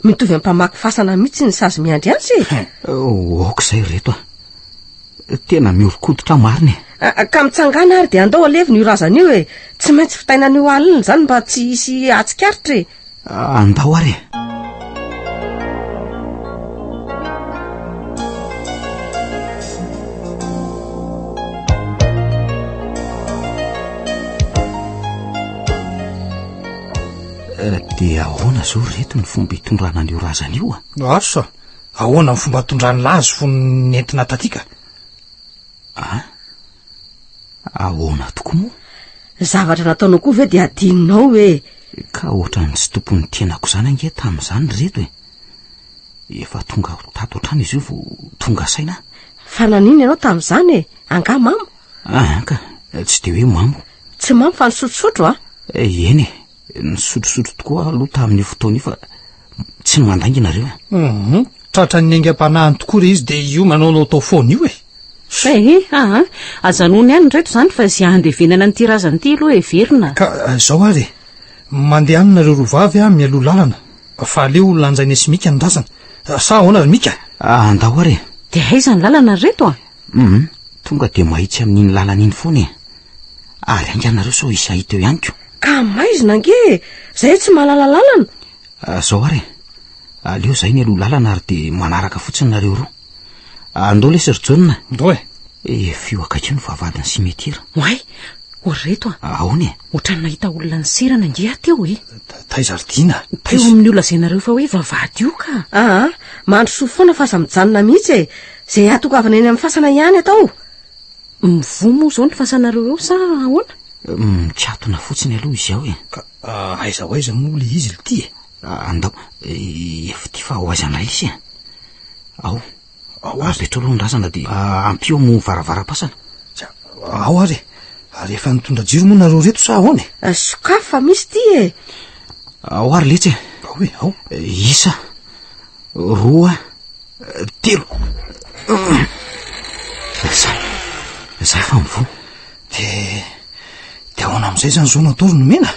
mitovy ampamaky fasana mihitsy ny sazy miandry azy okizay reto tena miorikodotra mariny ka mitsangana ary de andao alevina io razana io tsy maintsy fitainan'io alina zany mba tsy hisy atsikaritra andao ary dia ahoana zao reto ny fomba hitondrana an'io razana io asa ahoana ny fomba hitondrany lazy fo nentina tatika ahoana tokoa moa zavatra nataonao koa ve de adinonao ka ohatrany tsy tompony tenako zany ange tamin'izany reto efa tonga tato otrany izy io vo tonga saina fa nanino ianao tamin'izany anga mamo ka tsy de hoe mamo tsy mamo fa nisotrosotro eny ny sotrosotro tokoa aloha tamin'io fotoana io fa tsy ny mandangy nareo tratra ny aingam-panahany tokoa re izy de io manaonao tao foana io ajanony ihany reto zany fa zy andevenana nyty razany ty aloha verina ka zao ary mandeha any nareo rovavy mialoha lalana fa aleo olona anjainy Simika ny razana sa ahoana Remika andao ary de aiza ny lalana reto tonga de mahitsy amin'iny lalana iny foana ary anganareo sao isa hita eo ihany ko ka maizina ange zay tsy mahalala lalana zao ary aleo zay ny aloha lalana ary de manaraka fotsiny nareo roa andao le serjona ndao fio akaiky ny vavadiny simetira oay reto ahoany ohatrany nahita olona ny serana ange ateo taizardina teo amin'ny olona zay nareo fa hoe vavady io ka mandrosoa foana fa aza mijanona mihitsy zay atokavana eny amin'ny fasana ihany atao mivo moa zao ny fasanareo eo sa ahoana mitsatona fotsiny aloha izy ao aiza ho aiza moa le izy le ty andao efa ty fa ho aizana isy ao apetro aloha ny razana de ampio mo varavara-pasana ao ary rehefa nitondra jiro moa nareo reto sa ahoany sokafy fa misy ty ao ary letsy hoe ao isa roa telo zay fa mivo de ahoana am'izay zany zao natao ry nomena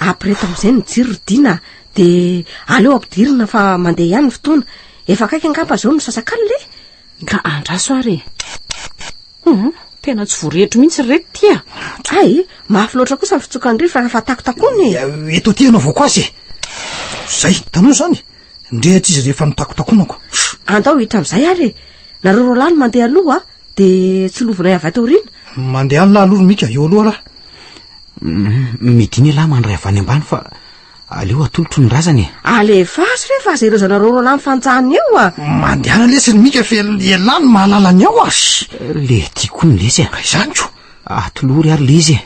apireto am'izay ny jiro dina de aleo ampidirina fa mandeha ihany ny fotoana efa kaiky angamba zao no sasakalo le ka andraso ary tena tsy voarehetro mihitsy reto tya mafy loatra kosa ny fitsokandry fa takotakony eto ty anao vaoko azy zay tanao zany ndrehatra izy rehefa nitakotakonako andao hitra am'izay ary nareo ro lany mandeha aloha de tsy lovinay avy atao rina mandeha any lahy aloha Remika eo aloha raha midiny lahy mandray avy any ambany fa aleo atolotro ny razany alefasy rehefa zay ireo zanareo ro lany fanjahany eo mandehana lesy Remika fa elany mahalalany ao le tiako ny lesy izany ko atolory ary le izy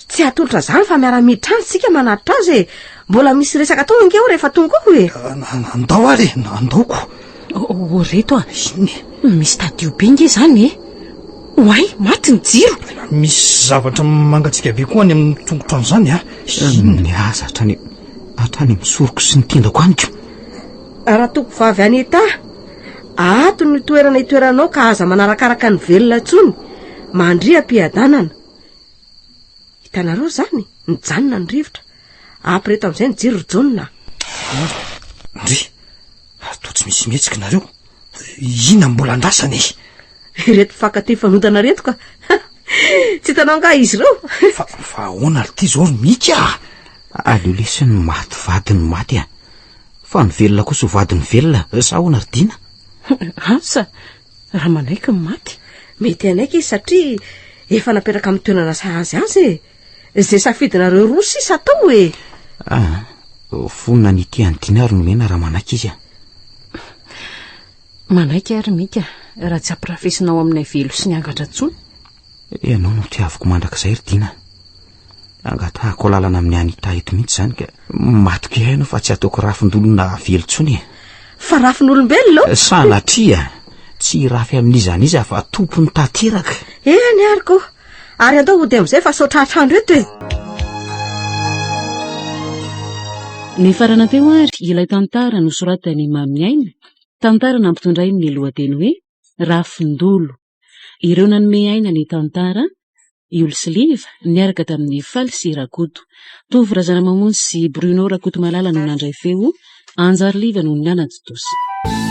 tsy atolotra zany fa miara-miditra any sika manatitra azy mbola misy resaka atao angeo rehefa tonga andao ary andaoko reto misy tadio be nge zany oay maty ny jiro misy zavatra mangatsika be koa any amin'ny tongotrano zany ny aza hatrany misoroko sy ny tendako anyko raha toko vavy any eta ato ny toerana itoeranao ka aza manarakaraka ny velona tsony mandria ampiadanana hitanareo zany nijanona ny rivotra apireto am'izay ny jiro jona ndry to tsy misy mihetsika nareo ina mbola andrasana izy Ireto mpifankatia fanodana reto ka tsy hitanao nga izy ireo fa ahoana ty zao mika aleo lesiny maty vadiny maty fa ny velona kosa ho vadiny velona sa ahoana ry Dina asa raha manaiky ny maty mety anaiky izy satria efa napetraka amin'ny toerana sahazy azy zay safidinareo roa sisa atao fonina ny tiany Dina ary nomena raha manaiky izy manaiky ary mika raha tsy ampirafesinao aminay velo sy ny angatra tsony ianao no tiaviko mandrakizay ry Dina angatahako lalana amin'ny anita eto mihitsy zany ka matoka ihaino fa tsy ataoko rafindolona velo tsony fa rafin'olombelona sanatria tsy rafy amin'izany izy fa tompony tanteraka ny ariko ary andao hody amin'izay fa sotratrandro eto ny farana teo ary ilay tantara nosoratany Mamiaina tantara nampitondray ny lohateny hoe rafindolo ireo nanome aina ny tantara Iolo sy Liva niaraka tamin'ny Faly sy Rakoto Tovy Razana Mamonjy sy Bruno Rakoto Malala no nandray feo Anjary Liva no nianatra tosy